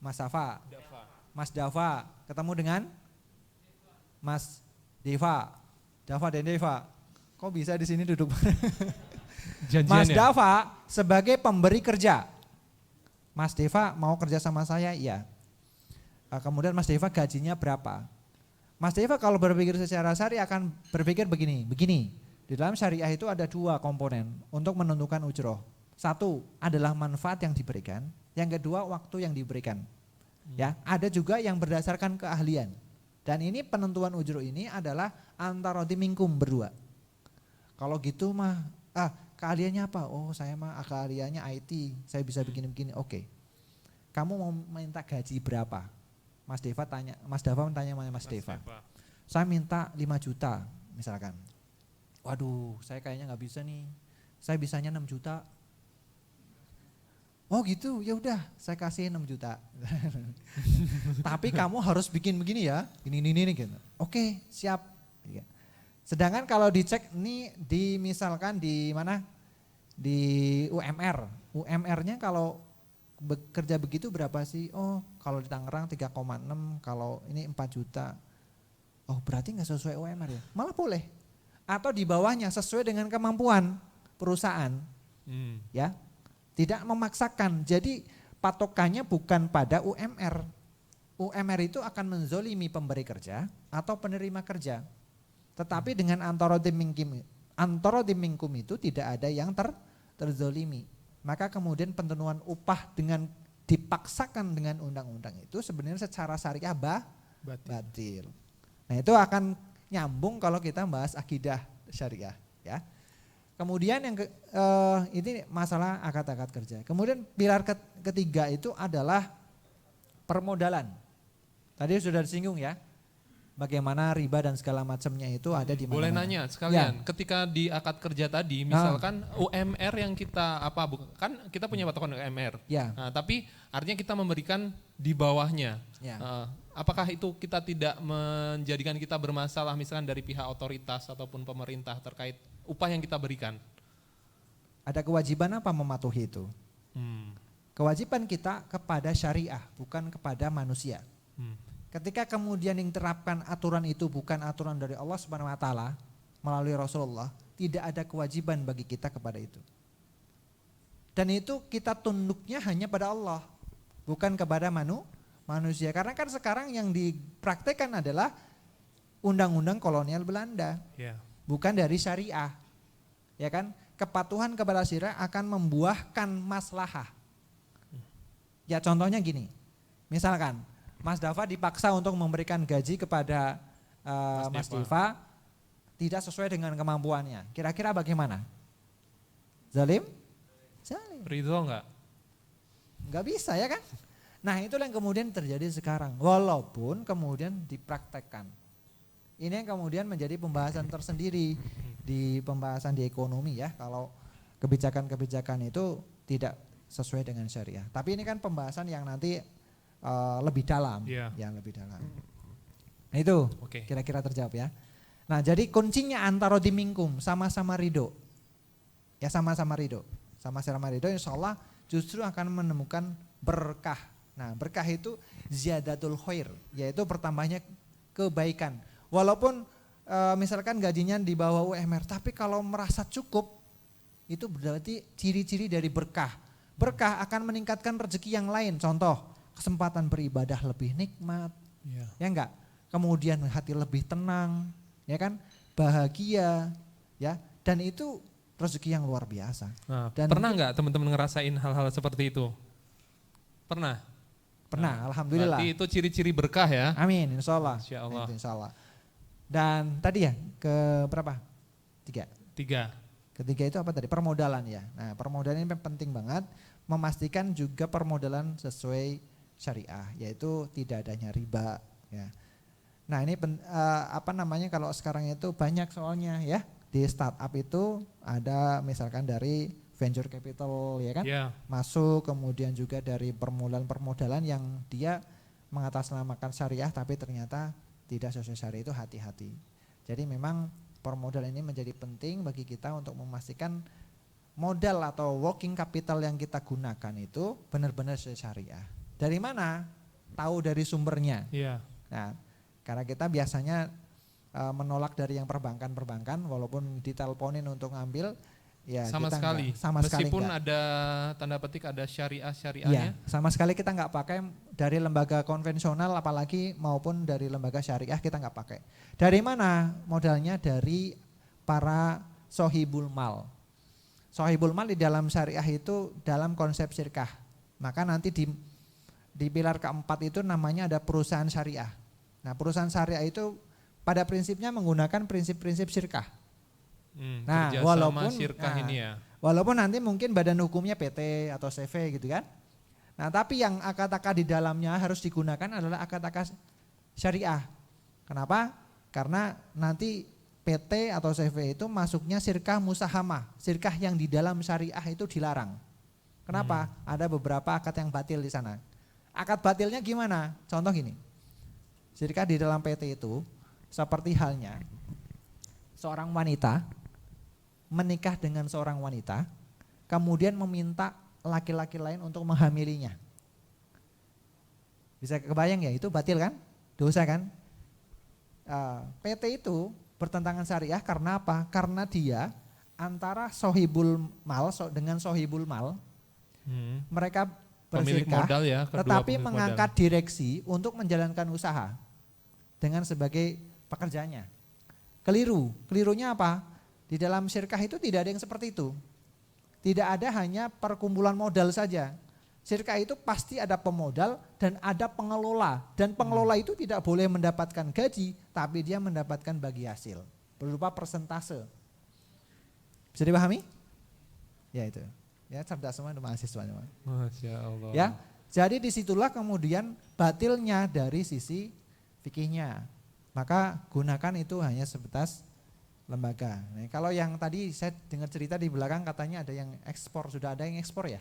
Mas Dava. Mas Dava ketemu dengan Mas Deva. Dava dan Deva. Kok bisa di sini duduk? Mas Dava sebagai pemberi kerja. Mas Deva mau kerja sama saya? Iya. Kemudian Mas Deva gajinya berapa? Mas Deva kalau berpikir secara syariah akan berpikir begini. Di dalam syariah itu ada 2 komponen untuk menentukan ujroh. 1 adalah manfaat yang diberikan, yang kedua waktu yang diberikan. Ya, ada juga yang berdasarkan keahlian. Dan ini penentuan ujroh ini adalah antara minkum berdua. Kalau gitu mah, keahliannya apa? Oh, saya mah keahliannya IT, saya bisa begini-begini. Oke. Kamu mau minta gaji berapa? Mas Dava tanya Mas Deva. Saya minta 5 juta misalkan. Waduh, saya kayaknya nggak bisa nih. Saya bisanya 6 juta. Oh gitu, ya udah, saya kasih 6 juta. Tapi kamu harus bikin begini ya, ini gitu. Oke, siap. Sedangkan kalau dicek nih misalkan di mana? Di UMR. UMR-nya kalau bekerja begitu berapa sih? Oh, kalau di Tangerang 3,6, kalau ini 4 juta. Oh, berarti nggak sesuai UMR ya? Malah boleh. Atau di bawahnya sesuai dengan kemampuan perusahaan. Ya. Tidak memaksakan. Jadi patokannya bukan pada UMR. UMR itu akan menzolimi pemberi kerja atau penerima kerja. Tetapi dengan antara dimingkum itu tidak ada yang terzolimi. Maka kemudian penentuan upah dengan dipaksakan dengan undang-undang itu sebenarnya secara syariah batil. Nah itu akan nyambung kalau kita bahas akidah syariah, ya. Kemudian yang ini masalah akad-akad kerja. Kemudian pilar ketiga itu adalah permodalan. Tadi sudah disinggung ya, bagaimana riba dan segala macamnya itu ada di mana. Boleh nanya sekalian, ketika di akad kerja tadi, misalkan UMR yang kita kan kita punya patokan UMR. Ya. Nah, tapi artinya kita memberikan di bawahnya. Ya. Apakah itu kita tidak menjadikan kita bermasalah misalkan dari pihak otoritas ataupun pemerintah terkait upah yang kita berikan? Ada kewajiban apa mematuhi itu? Kewajiban kita kepada syariah, bukan kepada manusia. Ketika kemudian yang terapkan aturan itu bukan aturan dari Allah Subhanahu wa taala melalui Rasulullah, tidak ada kewajiban bagi kita kepada itu. Dan itu kita tunduknya hanya pada Allah, bukan kepada manusia. Karena kan sekarang yang dipraktekkan adalah undang-undang kolonial Belanda. Bukan dari syariah. Ya kan? Kepatuhan kepada syariah akan membuahkan maslahah. Ya contohnya gini. Misalkan Mas Dava dipaksa untuk memberikan gaji kepada Mas Deva tidak sesuai dengan kemampuannya. Kira-kira bagaimana? Zalim? Zalim. Ridho enggak? Enggak bisa ya kan? Nah itulah yang kemudian terjadi sekarang. Walaupun kemudian dipraktekkan. Ini yang kemudian menjadi pembahasan tersendiri di pembahasan di ekonomi ya. Kalau kebijakan-kebijakan itu tidak sesuai dengan syariah. Tapi ini kan pembahasan yang nanti lebih dalam, yang lebih dalam. Nah itu kira-kira terjawab ya. Nah jadi kuncinya antara dimingkum sama-sama ridho. Ya sama-sama ridho. Sama-sama ridho insya Allah justru akan menemukan berkah. Nah berkah itu ziyadatul khair, yaitu bertambahnya kebaikan. Walaupun misalkan gajinya di bawah UMR, tapi kalau merasa cukup, itu berarti ciri-ciri dari berkah. Berkah akan meningkatkan rezeki yang lain. Contoh, kesempatan beribadah lebih nikmat, ya enggak? Kemudian hati lebih tenang, ya kan? Bahagia, ya. Dan itu rezeki yang luar biasa. Nah, Dan pernah nggak teman-teman ngerasain hal-hal seperti itu? Pernah? pernah, Nah, alhamdulillah. berarti itu ciri-ciri berkah ya? Amin, insya Allah. Masya Allah. Itu insya Allah. Dan tadi ya, ke berapa? 3. 3. Ketiga itu apa tadi? Permodalan ya. Nah, permodalan ini penting banget, memastikan juga permodalan sesuai syariah, yaitu tidak adanya riba ya. Nah, ini kalau sekarang itu banyak soalnya ya. Di startup itu ada misalkan dari venture capital ya kan, masuk, kemudian juga dari permodalan yang dia mengatasnamakan syariah tapi ternyata tidak sesuai syariah, itu hati-hati. Jadi memang permodalan ini menjadi penting bagi kita untuk memastikan modal atau working capital yang kita gunakan itu benar-benar sesuai syariah. Dari mana? Tahu dari sumbernya. Nah, karena kita biasanya menolak dari yang perbankan walaupun diteleponin untuk ngambil ya sama kita sekali. Meskipun ada tanda petik ada syariahnya. Ya, sama sekali kita nggak pakai dari lembaga konvensional apalagi maupun dari lembaga syariah kita nggak pakai. Dari mana modalnya? Dari para sohibul mal. Sohibul mal di dalam syariah itu dalam konsep syirkah. Maka nanti di pilar keempat itu namanya ada perusahaan syariah. Nah, perusahaan syariah itu pada prinsipnya menggunakan prinsip-prinsip syirkah. Nah, walaupun nanti mungkin badan hukumnya PT atau CV gitu kan. Nah, tapi yang akad-akad di dalamnya harus digunakan adalah akad-akad syariah. Kenapa? Karena nanti PT atau CV itu masuknya syirkah musahamah, syirkah yang di dalam syariah itu dilarang. Kenapa? Ada beberapa akad yang batil di sana. Akad batilnya gimana? Contoh gini. Syirkah di dalam PT itu seperti halnya seorang wanita menikah dengan seorang wanita, kemudian meminta laki-laki lain untuk menghamilinya. Bisa kebayang ya, itu batil kan? Dosa kan? PT itu bertentangan syariah karena apa? Karena dia antara sohibul mal dengan sohibul mal, mereka bersyirkah, ya, tetapi mengangkat direksi untuk menjalankan usaha dengan sebagai pekerjaannya. Kelirunya apa? Di dalam syirkah itu tidak ada yang seperti itu. Tidak ada hanya perkumpulan modal saja. Syirkah itu pasti ada pemodal dan ada pengelola. Dan pengelola itu tidak boleh mendapatkan gaji, tapi dia mendapatkan bagi hasil berupa persentase. Bisa dipahami? Ya itu. Ya, cerdas semua mahasiswa. Masya Allah. Ya, jadi disitulah kemudian batilnya dari sisi fikihnya. Maka gunakan itu hanya sebatas lembaga. Nah, kalau yang tadi saya dengar cerita di belakang katanya ada yang ekspor, sudah ada yang ekspor ya?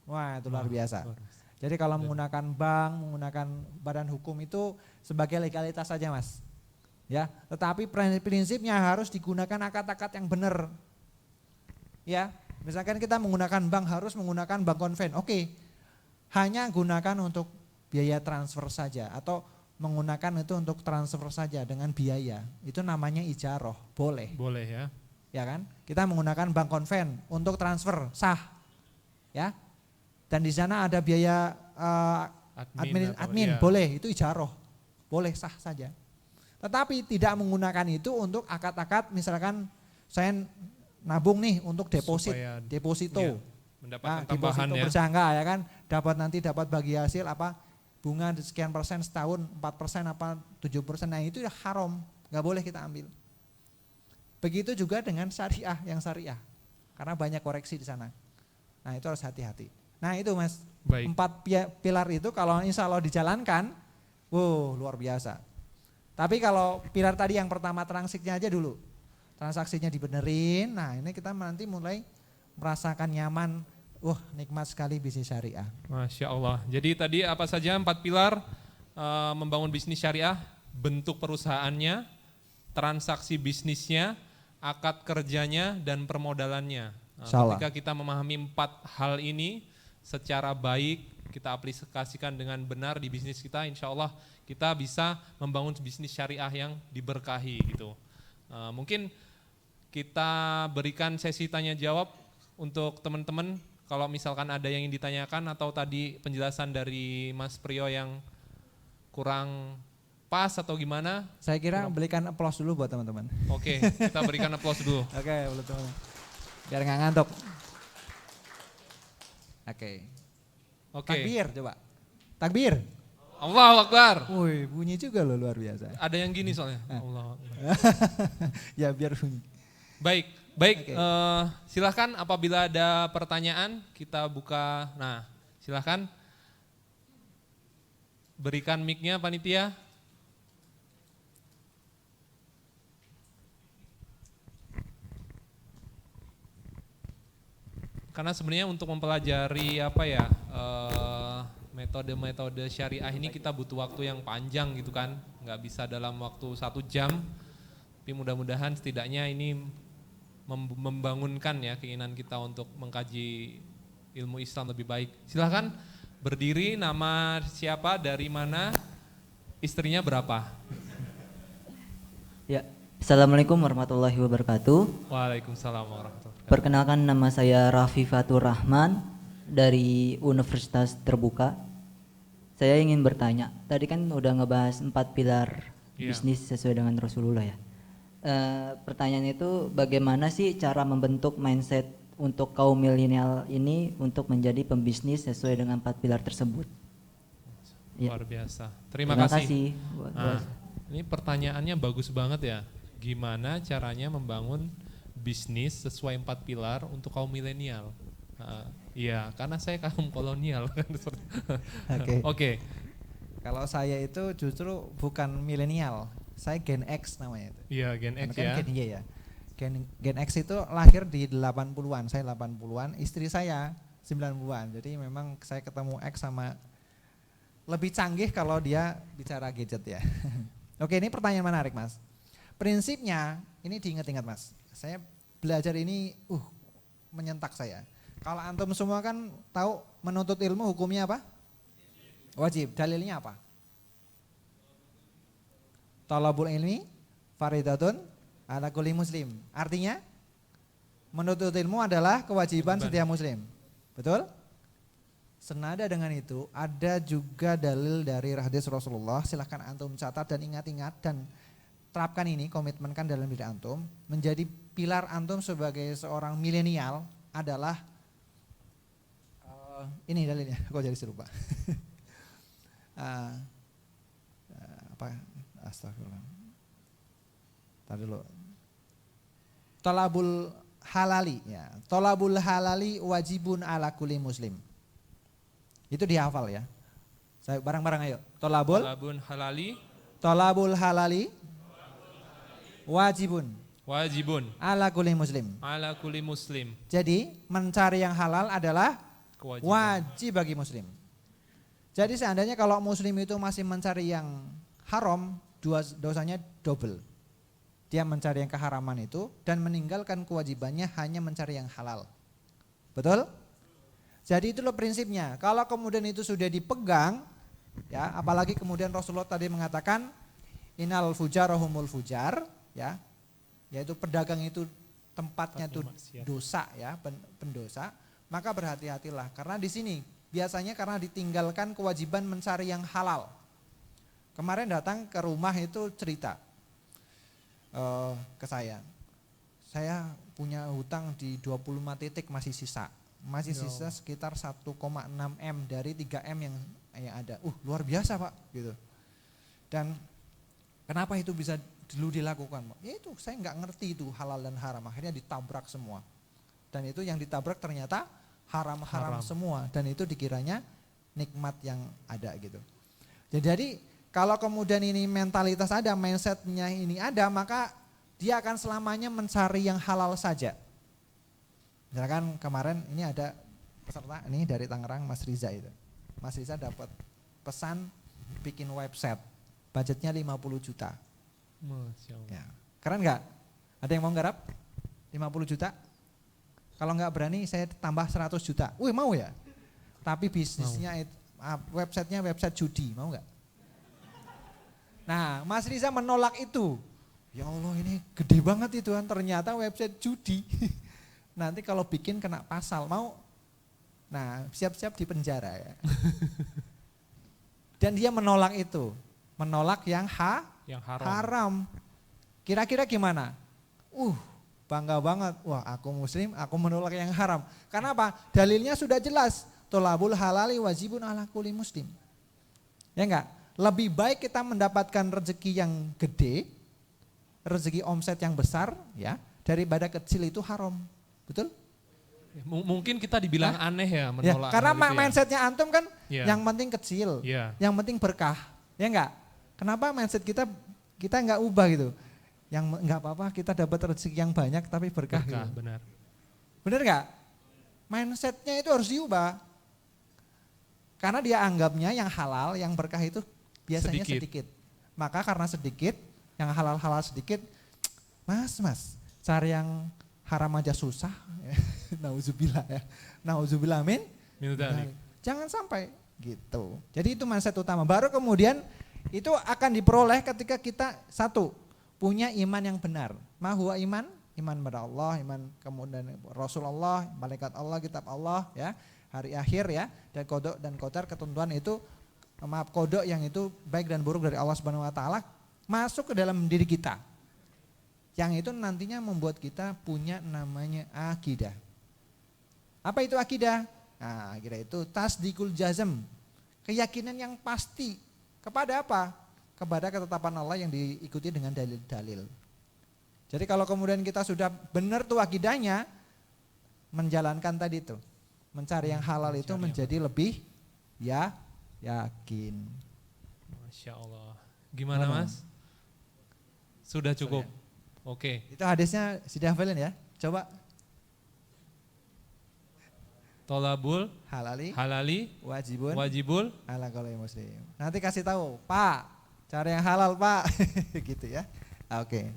Wah, itu luar biasa. Jadi kalau menggunakan bank, menggunakan badan hukum itu sebagai legalitas saja, Mas. Ya, tetapi prinsipnya harus digunakan akad-akad yang benar. Ya, misalkan kita menggunakan bank harus menggunakan bank konven. Oke. Hanya gunakan untuk biaya transfer saja atau menggunakan itu untuk transfer saja dengan biaya. Itu namanya ijaroh, boleh. Boleh ya. Ya kan? Kita menggunakan bank konven untuk transfer, sah. Ya. Dan di sana ada biaya admin boleh, itu ijaroh. Boleh, sah saja. Tetapi tidak menggunakan itu untuk akad-akad, misalkan saya nabung nih untuk deposito. Iya, mendapatkan tambahan deposito ya. berjangka ya kan, dapat bagi hasil apa bunga sekian persen setahun, 4% apa 7%, nah itu haram, nggak boleh kita ambil. Begitu juga dengan syariah, yang syariah, karena banyak koreksi di sana. Nah itu harus hati-hati. Nah itu Mas, Baik. 4 pilar itu kalau insya Allah dijalankan, wow luar biasa. Tapi kalau pilar tadi yang pertama transaksinya aja dulu, transaksinya dibenerin, nah ini kita nanti mulai merasakan nyaman, wah nikmat sekali bisnis syariah. Masya Allah. Jadi tadi apa saja 4 pilar membangun bisnis syariah, bentuk perusahaannya, transaksi bisnisnya, akad kerjanya, dan permodalannya. Nah, ketika kita memahami 4 hal ini secara baik, kita aplikasikan dengan benar di bisnis kita, insya Allah kita bisa membangun bisnis syariah yang diberkahi gitu. Mungkin kita berikan sesi tanya jawab untuk teman-teman kalau misalkan ada yang ingin ditanyakan atau tadi penjelasan dari Mas Priyo yang kurang pas atau gimana. Saya kira berikan applause dulu buat teman-teman. Oke, kita berikan applause dulu. Oke, boleh teman-teman. Biar nggak ngantuk. Oke. Takbir coba. Takbir. Allahu Akbar. Woi, bunyi juga loh, luar biasa. Ada yang gini soalnya. Allahu Akbar. Ya biar bunyi. Baik. Oke. Silahkan apabila ada pertanyaan kita buka. Nah, silahkan berikan mic-nya panitia. Karena sebenarnya untuk mempelajari metode-metode syariah ini kita butuh waktu yang panjang gitu kan, nggak bisa dalam waktu 1 jam. Tapi mudah-mudahan setidaknya ini membangunkan ya keinginan kita untuk mengkaji ilmu Islam lebih baik. Silahkan berdiri, nama siapa, dari mana, istrinya berapa? Ya, Assalamualaikum warahmatullahi wabarakatuh. Waalaikumsalam warahmatullahi wabarakatuh. Perkenalkan, nama saya Raffi Fatur Rahman dari Universitas Terbuka. Saya ingin bertanya, tadi kan udah ngebahas 4 pilar bisnis sesuai dengan Rasulullah ya. Pertanyaan itu, bagaimana sih cara membentuk mindset untuk kaum milenial ini untuk menjadi pembisnis sesuai dengan 4 pilar tersebut? Luar biasa. Terima kasih. Nah, ini pertanyaannya bagus banget ya. Gimana caranya membangun bisnis sesuai 4 pilar untuk kaum milenial? Iya, karena saya kaum kolonial. Oke. Kalau saya itu justru bukan milenial, saya Gen X namanya itu. Iya, Gen X kan ya. Gen Y ya. Gen X itu lahir di 80-an, saya 80-an, istri saya 90-an. Jadi memang saya ketemu X sama lebih canggih kalau dia bicara gadget ya. Oke, ini pertanyaan menarik Mas. Prinsipnya ini diingat-ingat Mas. Saya belajar ini menyentak saya. Kalau antum semua kan tahu menuntut ilmu hukumnya apa? Wajib. Dalilnya apa? Thalabul ilmi faridatun ala kulli muslim. Artinya menuntut ilmu adalah kewajiban setiap muslim. Betul? Senada dengan itu ada juga dalil dari hadis Rasulullah. Silahkan antum catat dan ingat-ingat dan terapkan ini, komitmenkan dalam diri antum. Menjadi pilar antum sebagai seorang milenial adalah ini dalilnya. Kok jadi serupa? Astagfirullah. Tadi dulu. Thalabul halali ya. Thalabul halali wajibun ala kulli muslim. Itu dihafal ya. Saya bareng-bareng ayo. Thalabul halali wajibun ala kulli muslim. Jadi mencari yang halal adalah kewajiban. Wajib bagi muslim. Jadi seandainya kalau muslim itu masih mencari yang haram, dosanya double. Dia mencari yang keharaman itu dan meninggalkan kewajibannya hanya mencari yang halal. Betul? Jadi itulah prinsipnya. Kalau kemudian itu sudah dipegang, ya, apalagi kemudian Rasulullah tadi mengatakan innal fujarahumul fujar, ya, yaitu pedagang itu tempatnya itu dosa, ya, pendosa, maka berhati-hatilah karena di sini biasanya karena ditinggalkan kewajiban mencari yang halal. Kemarin datang ke rumah itu cerita ke saya punya hutang di 25 titik masih sisa sekitar 1,6 M dari 3 M yang ada. Luar biasa Pak gitu. Dan kenapa itu bisa dulu dilakukan Pak? Ya itu saya nggak ngerti itu halal dan haram, akhirnya ditabrak semua. Dan itu yang ditabrak ternyata haram-haram semua dan itu dikiranya nikmat yang ada gitu. Jadi kalau kemudian ini mentalitas ada, mindsetnya ini ada, maka dia akan selamanya mencari yang halal saja. Misalkan kemarin ini ada peserta ini dari Tangerang, Mas Riza itu. Mas Riza dapat pesan bikin website, budgetnya 50 juta. Masya Allah. Ya. Keren nggak? Ada yang mau nggarap? 50 juta? Kalau nggak berani saya tambah 100 juta. Wih mau ya? Tapi bisnisnya websitenya website judi, mau nggak? Nah, Mas Riza menolak itu. Ya Allah, ini gede banget itu kan, ternyata website judi. Nanti kalau bikin kena pasal, mau? Nah, siap-siap di penjara ya. Dan dia menolak itu, menolak yang haram. Kira-kira gimana? Bangga banget. Wah, aku muslim, aku menolak yang haram. Karena apa? Dalilnya sudah jelas. Tolabul halali wajibun ala kulli muslim. Ya enggak? Lebih baik kita mendapatkan rezeki yang gede, rezeki omset yang besar, ya, daripada kecil itu haram. Betul? Mungkin kita dibilang aneh ya menolak. Karena hal itu mindsetnya antum kan Ya. yang penting kecil, yang penting berkah. Ya enggak? Kenapa mindset kita enggak ubah gitu? Yang enggak apa-apa kita dapat rezeki yang banyak tapi berkah gitu. Benar. Benar enggak? Mindsetnya itu harus diubah. Karena dia anggapnya yang halal, yang berkah itu biasanya sedikit. Maka karena sedikit, yang halal-halal sedikit, mas, cari yang haram aja susah. Nauzubillah ya. Nauzubillah min. Jangan sampai gitu. Jadi itu mindset utama. Baru kemudian itu akan diperoleh ketika kita satu, punya iman yang benar. Ma huwa iman? Iman pada Allah, iman kemudian Rasulullah, malaikat Allah, kitab Allah, ya, hari akhir ya, dan kodok dan qadar, ketentuan itu, maaf, kodok yang itu baik dan buruk dari Allah Subhanahu Wa Taala masuk ke dalam diri kita. Yang itu nantinya membuat kita punya namanya akidah. Apa itu akidah? Nah, akidah itu tasdikul jazm, keyakinan yang pasti kepada apa? Kepada ketetapan Allah yang diikuti dengan dalil-dalil. Jadi kalau kemudian kita sudah benar tuh akidahnya, menjalankan tadi itu, mencari yang halal itu menjadi lebih yakin. Masya Allah. Gimana Mas? Sudah cukup? Oke. Itu hadisnya sudah hafalin ya? Coba. Tolabul halali wajibul ala kulli muslim. Nanti kasih tahu, Pak, cari yang halal Pak. Gitu ya. Oke.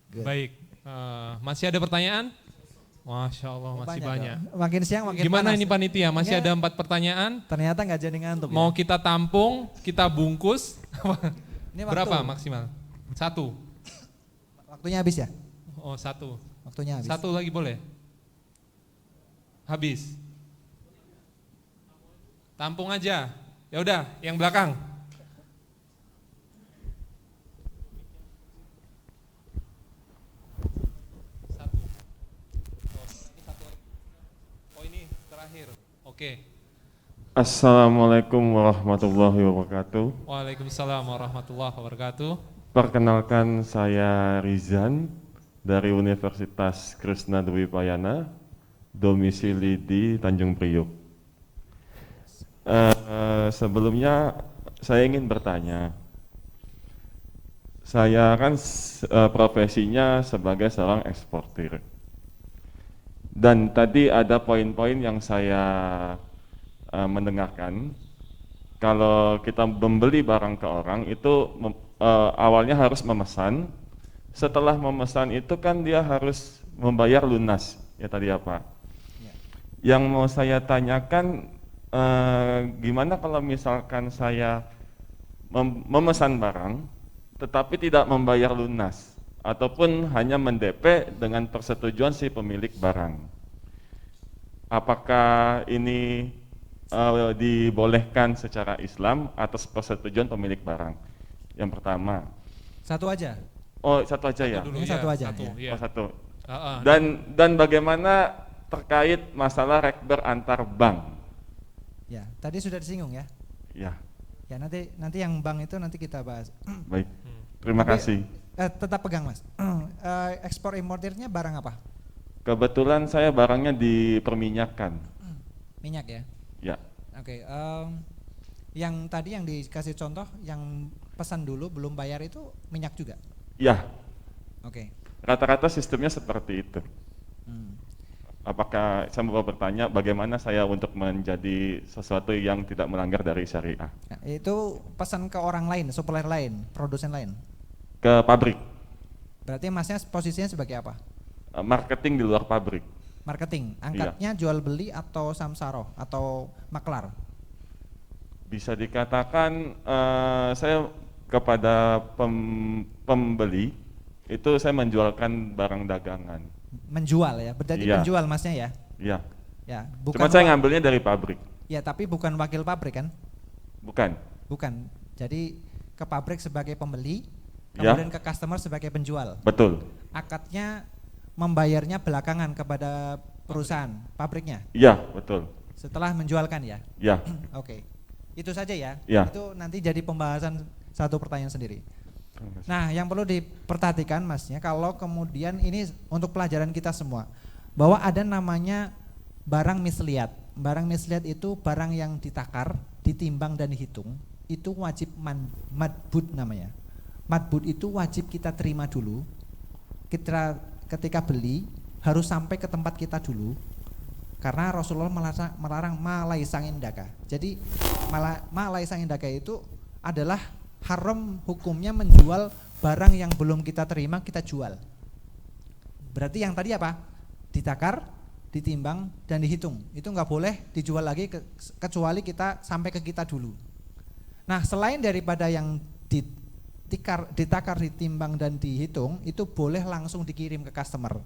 Good. Baik, masih ada pertanyaan? Masya Allah, masih banyak. Makin siang makin Gimana panas. ini panitia? Masih ada 4 pertanyaan. Ternyata nggak jadi ngantuk. Mau kita tampung, kita bungkus. Ini Berapa maksimal? 1. Waktunya habis ya? Oh 1. Waktunya habis. 1 lagi boleh? Habis. Tampung aja. Ya udah, yang belakang. Oke. Assalamualaikum warahmatullahi wabarakatuh. Waalaikumsalam warahmatullahi wabarakatuh. Perkenalkan, saya Rizan dari Universitas Krishna Dwi Payana, domisili di Tanjung Priok. Sebelumnya saya ingin bertanya, saya kan profesinya sebagai seorang eksportir. Dan tadi ada poin-poin yang saya mendengarkan, kalau kita membeli barang ke orang itu awalnya harus memesan, setelah memesan itu kan dia harus membayar lunas, ya tadi apa? Ya. Yang mau saya tanyakan, gimana kalau misalkan saya memesan barang, tetapi tidak membayar lunas, ataupun hanya men-DP dengan persetujuan si pemilik barang. Apakah ini dibolehkan secara Islam atas persetujuan pemilik barang? Yang pertama. Satu aja? Oh, satu aja ya? Ini satu aja. Ya. Oh, satu. Dan bagaimana terkait masalah rekber antar bank? Ya, tadi sudah disinggung ya? Ya. Ya, nanti yang bank itu nanti kita bahas. Baik, terima kasih. Tetap pegang Mas. Ekspor importirnya barang apa? Kebetulan saya barangnya di perminyakan. Minyak ya? Ya. Oke. Yang tadi yang dikasih contoh, yang pesan dulu belum bayar itu minyak juga? Ya. Oke. Rata-rata sistemnya seperti itu. Apakah saya mau bertanya bagaimana saya untuk menjadi sesuatu yang tidak melanggar dari syariah? Nah, itu pesan ke orang lain, supplier lain, produsen lain? Ke pabrik. Berarti Masnya posisinya sebagai apa? Marketing di luar pabrik. Marketing, angkatnya jual beli atau samsaro atau maklar? Bisa dikatakan saya kepada pembeli itu saya menjualkan barang dagangan. Menjual ya, berarti Iya. penjual masnya ya? Iya. Ya, Cuma saya ngambilnya dari pabrik. Ya, tapi bukan wakil pabrik kan? Bukan. Bukan. Jadi ke pabrik sebagai pembeli, Ya. kemudian ke customer sebagai penjual. Betul. Akadnya membayarnya belakangan kepada perusahaan pabriknya Iya, betul. setelah menjualkan ya. Ya. Oke. Itu saja ya. Ya. Itu nanti jadi pembahasan satu pertanyaan sendiri. Nah, yang perlu diperhatikan masnya, kalau kemudian ini untuk pelajaran kita semua, bahwa ada namanya barang misliat. Barang misliat itu barang yang ditakar, ditimbang dan dihitung, itu wajib madbut namanya. Madbut itu wajib kita terima dulu. Kita ketika beli harus sampai ke tempat kita dulu. Karena Rasulullah melarang malaisang indaka. Jadi malaisang indaka itu adalah haram hukumnya menjual barang yang belum kita terima kita jual. Berarti yang tadi apa? Ditakar, ditimbang dan dihitung. Itu nggak boleh dijual lagi kecuali kita sampai ke kita dulu. Nah, selain daripada yang ditakar, ditimbang dan dihitung, itu boleh langsung dikirim ke customer.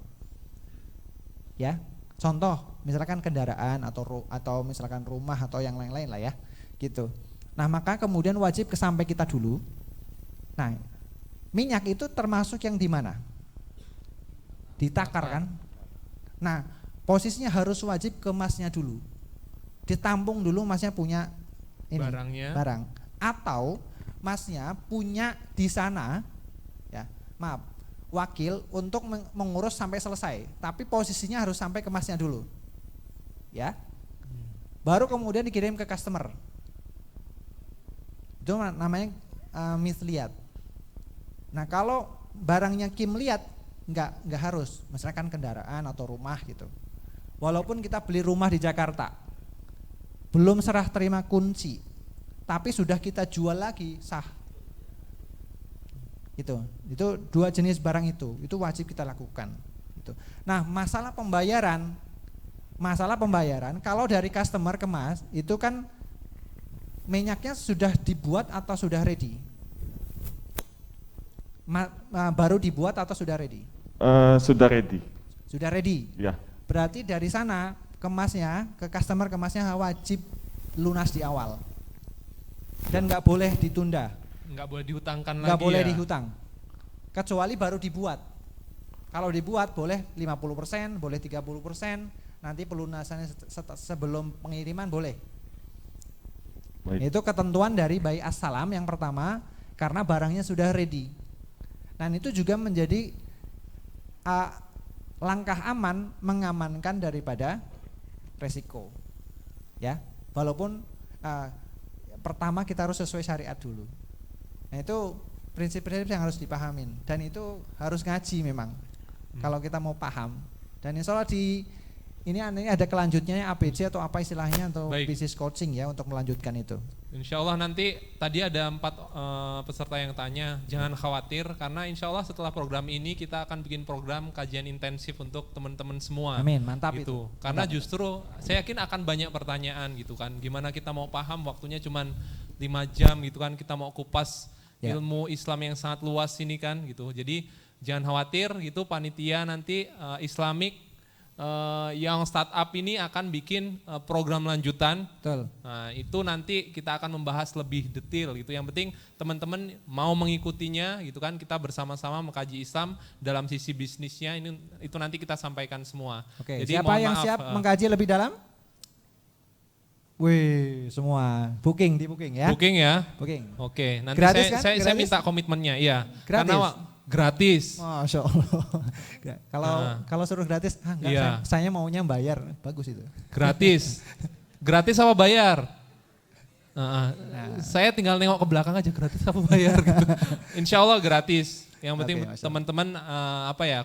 Ya. Contoh, misalkan kendaraan atau misalkan rumah atau yang lain-lain lah ya, gitu. Nah, maka kemudian wajib sampai kita dulu. Nah, minyak itu termasuk yang di mana? Ditakar kan? Nah, posisinya harus wajib ke masnya dulu. Ditampung dulu masnya punya ini, barang. Atau masnya punya di sana, ya, maaf, wakil untuk mengurus sampai selesai, tapi posisinya harus sampai ke masnya dulu, ya, baru kemudian dikirim ke customer. Itu namanya misliat. Nah, kalau barangnya kimliat nggak harus, misalkan kendaraan atau rumah gitu. Walaupun kita beli rumah di Jakarta, belum serah terima kunci, tapi sudah kita jual lagi sah. Itu dua jenis barang itu wajib kita lakukan. Gitu. Nah, masalah pembayaran kalau dari customer ke mas itu kan minyaknya sudah dibuat atau sudah ready? Baru dibuat atau sudah ready? Sudah ready. Sudah ready. Ya. Berarti dari sana kemasnya ke customer kemasnya wajib lunas di awal dan nggak boleh ditunda. Nggak boleh dihutangkan lagi. Nggak boleh ya? dihutang, kecuali baru dibuat. Kalau dibuat boleh 50%, boleh 30%, nanti pelunasannya sebelum pengiriman boleh. Baik. Itu ketentuan dari Bai Assalam yang pertama, karena barangnya sudah ready. Dan itu juga menjadi langkah aman mengamankan daripada resiko. Ya, walaupun pertama kita harus sesuai syariat dulu. Nah, itu prinsip-prinsip yang harus dipahamin dan itu harus ngaji memang kalau kita mau paham. Dan insya Allah ini ada kelanjutnya ABC atau apa istilahnya atau business coaching ya untuk melanjutkan itu. Insya Allah nanti tadi ada 4 peserta yang tanya, jangan khawatir karena insya Allah setelah program ini kita akan bikin program kajian intensif untuk teman-teman semua. Amin, mantap gitu. itu. Karena mantap. justru saya yakin akan banyak pertanyaan gitu kan, gimana kita mau paham waktunya cuma 5 jam gitu kan, kita mau kupas ilmu Islam yang sangat luas ini kan gitu. Jadi jangan khawatir gitu, panitia nanti Islamic yang startup ini akan bikin program lanjutan. Betul. Nah, itu nanti kita akan membahas lebih detail gitu. Yang penting teman-teman mau mengikutinya gitu kan, kita bersama-sama mengkaji Islam dalam sisi bisnisnya itu nanti kita sampaikan semua. Oke, jadi siapa yang maaf, siap mengkaji lebih dalam? Wih, semua booking ya. Booking ya. Booking. Oke, nanti Gratis kan? saya Gratis? minta komitmennya, iya. Gratis? Karena gratis. Masya Allah. Kalau suruh gratis, enggak, Iya. saya maunya bayar, bagus itu. Gratis. Gratis apa bayar? Saya tinggal nengok ke belakang aja, gratis apa bayar gitu. Insya Allah gratis. Yang penting teman-teman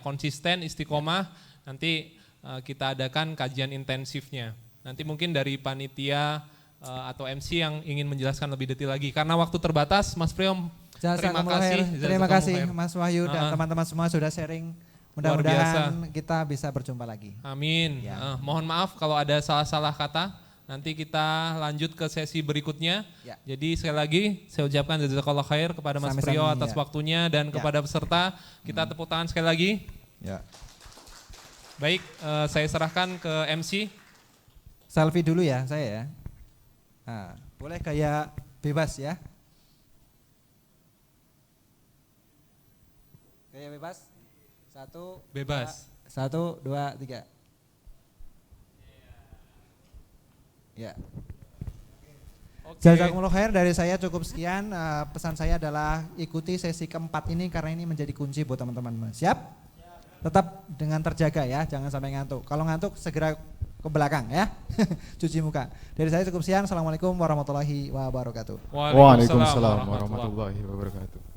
konsisten, istiqomah. Nanti kita adakan kajian intensifnya. Nanti mungkin dari panitia atau MC yang ingin menjelaskan lebih detail lagi. Karena waktu terbatas, Mas Priom, terima kasih Mas Wahyu dan teman-teman semua sudah sharing. Mudah-mudahan kita bisa berjumpa lagi. Amin. Ya. Mohon maaf kalau ada salah-salah kata. Nanti kita lanjut ke sesi berikutnya. Ya. Jadi sekali lagi saya ucapkan jazakallah khair kepada Mas Sami-sami, Priyo atas ya. waktunya dan kepada peserta. Kita tepuk tangan sekali lagi. Ya. Baik, saya serahkan ke MC. Selfie dulu ya saya ya. Nah, boleh kayak bebas ya. Kayak bebas. Bebas. 1, 2, 3. Ya. Oke. Jazakumullah khair, dari saya cukup sekian. Pesan saya adalah ikuti sesi keempat ini karena ini menjadi kunci buat teman-teman. Siap? Tetap dengan terjaga ya, jangan sampai ngantuk. Kalau ngantuk segera ke belakang ya. Cuci muka. Dari saya cukup sekian. Assalamualaikum warahmatullahi wabarakatuh. Waalaikumsalam warahmatullahi wabarakatuh.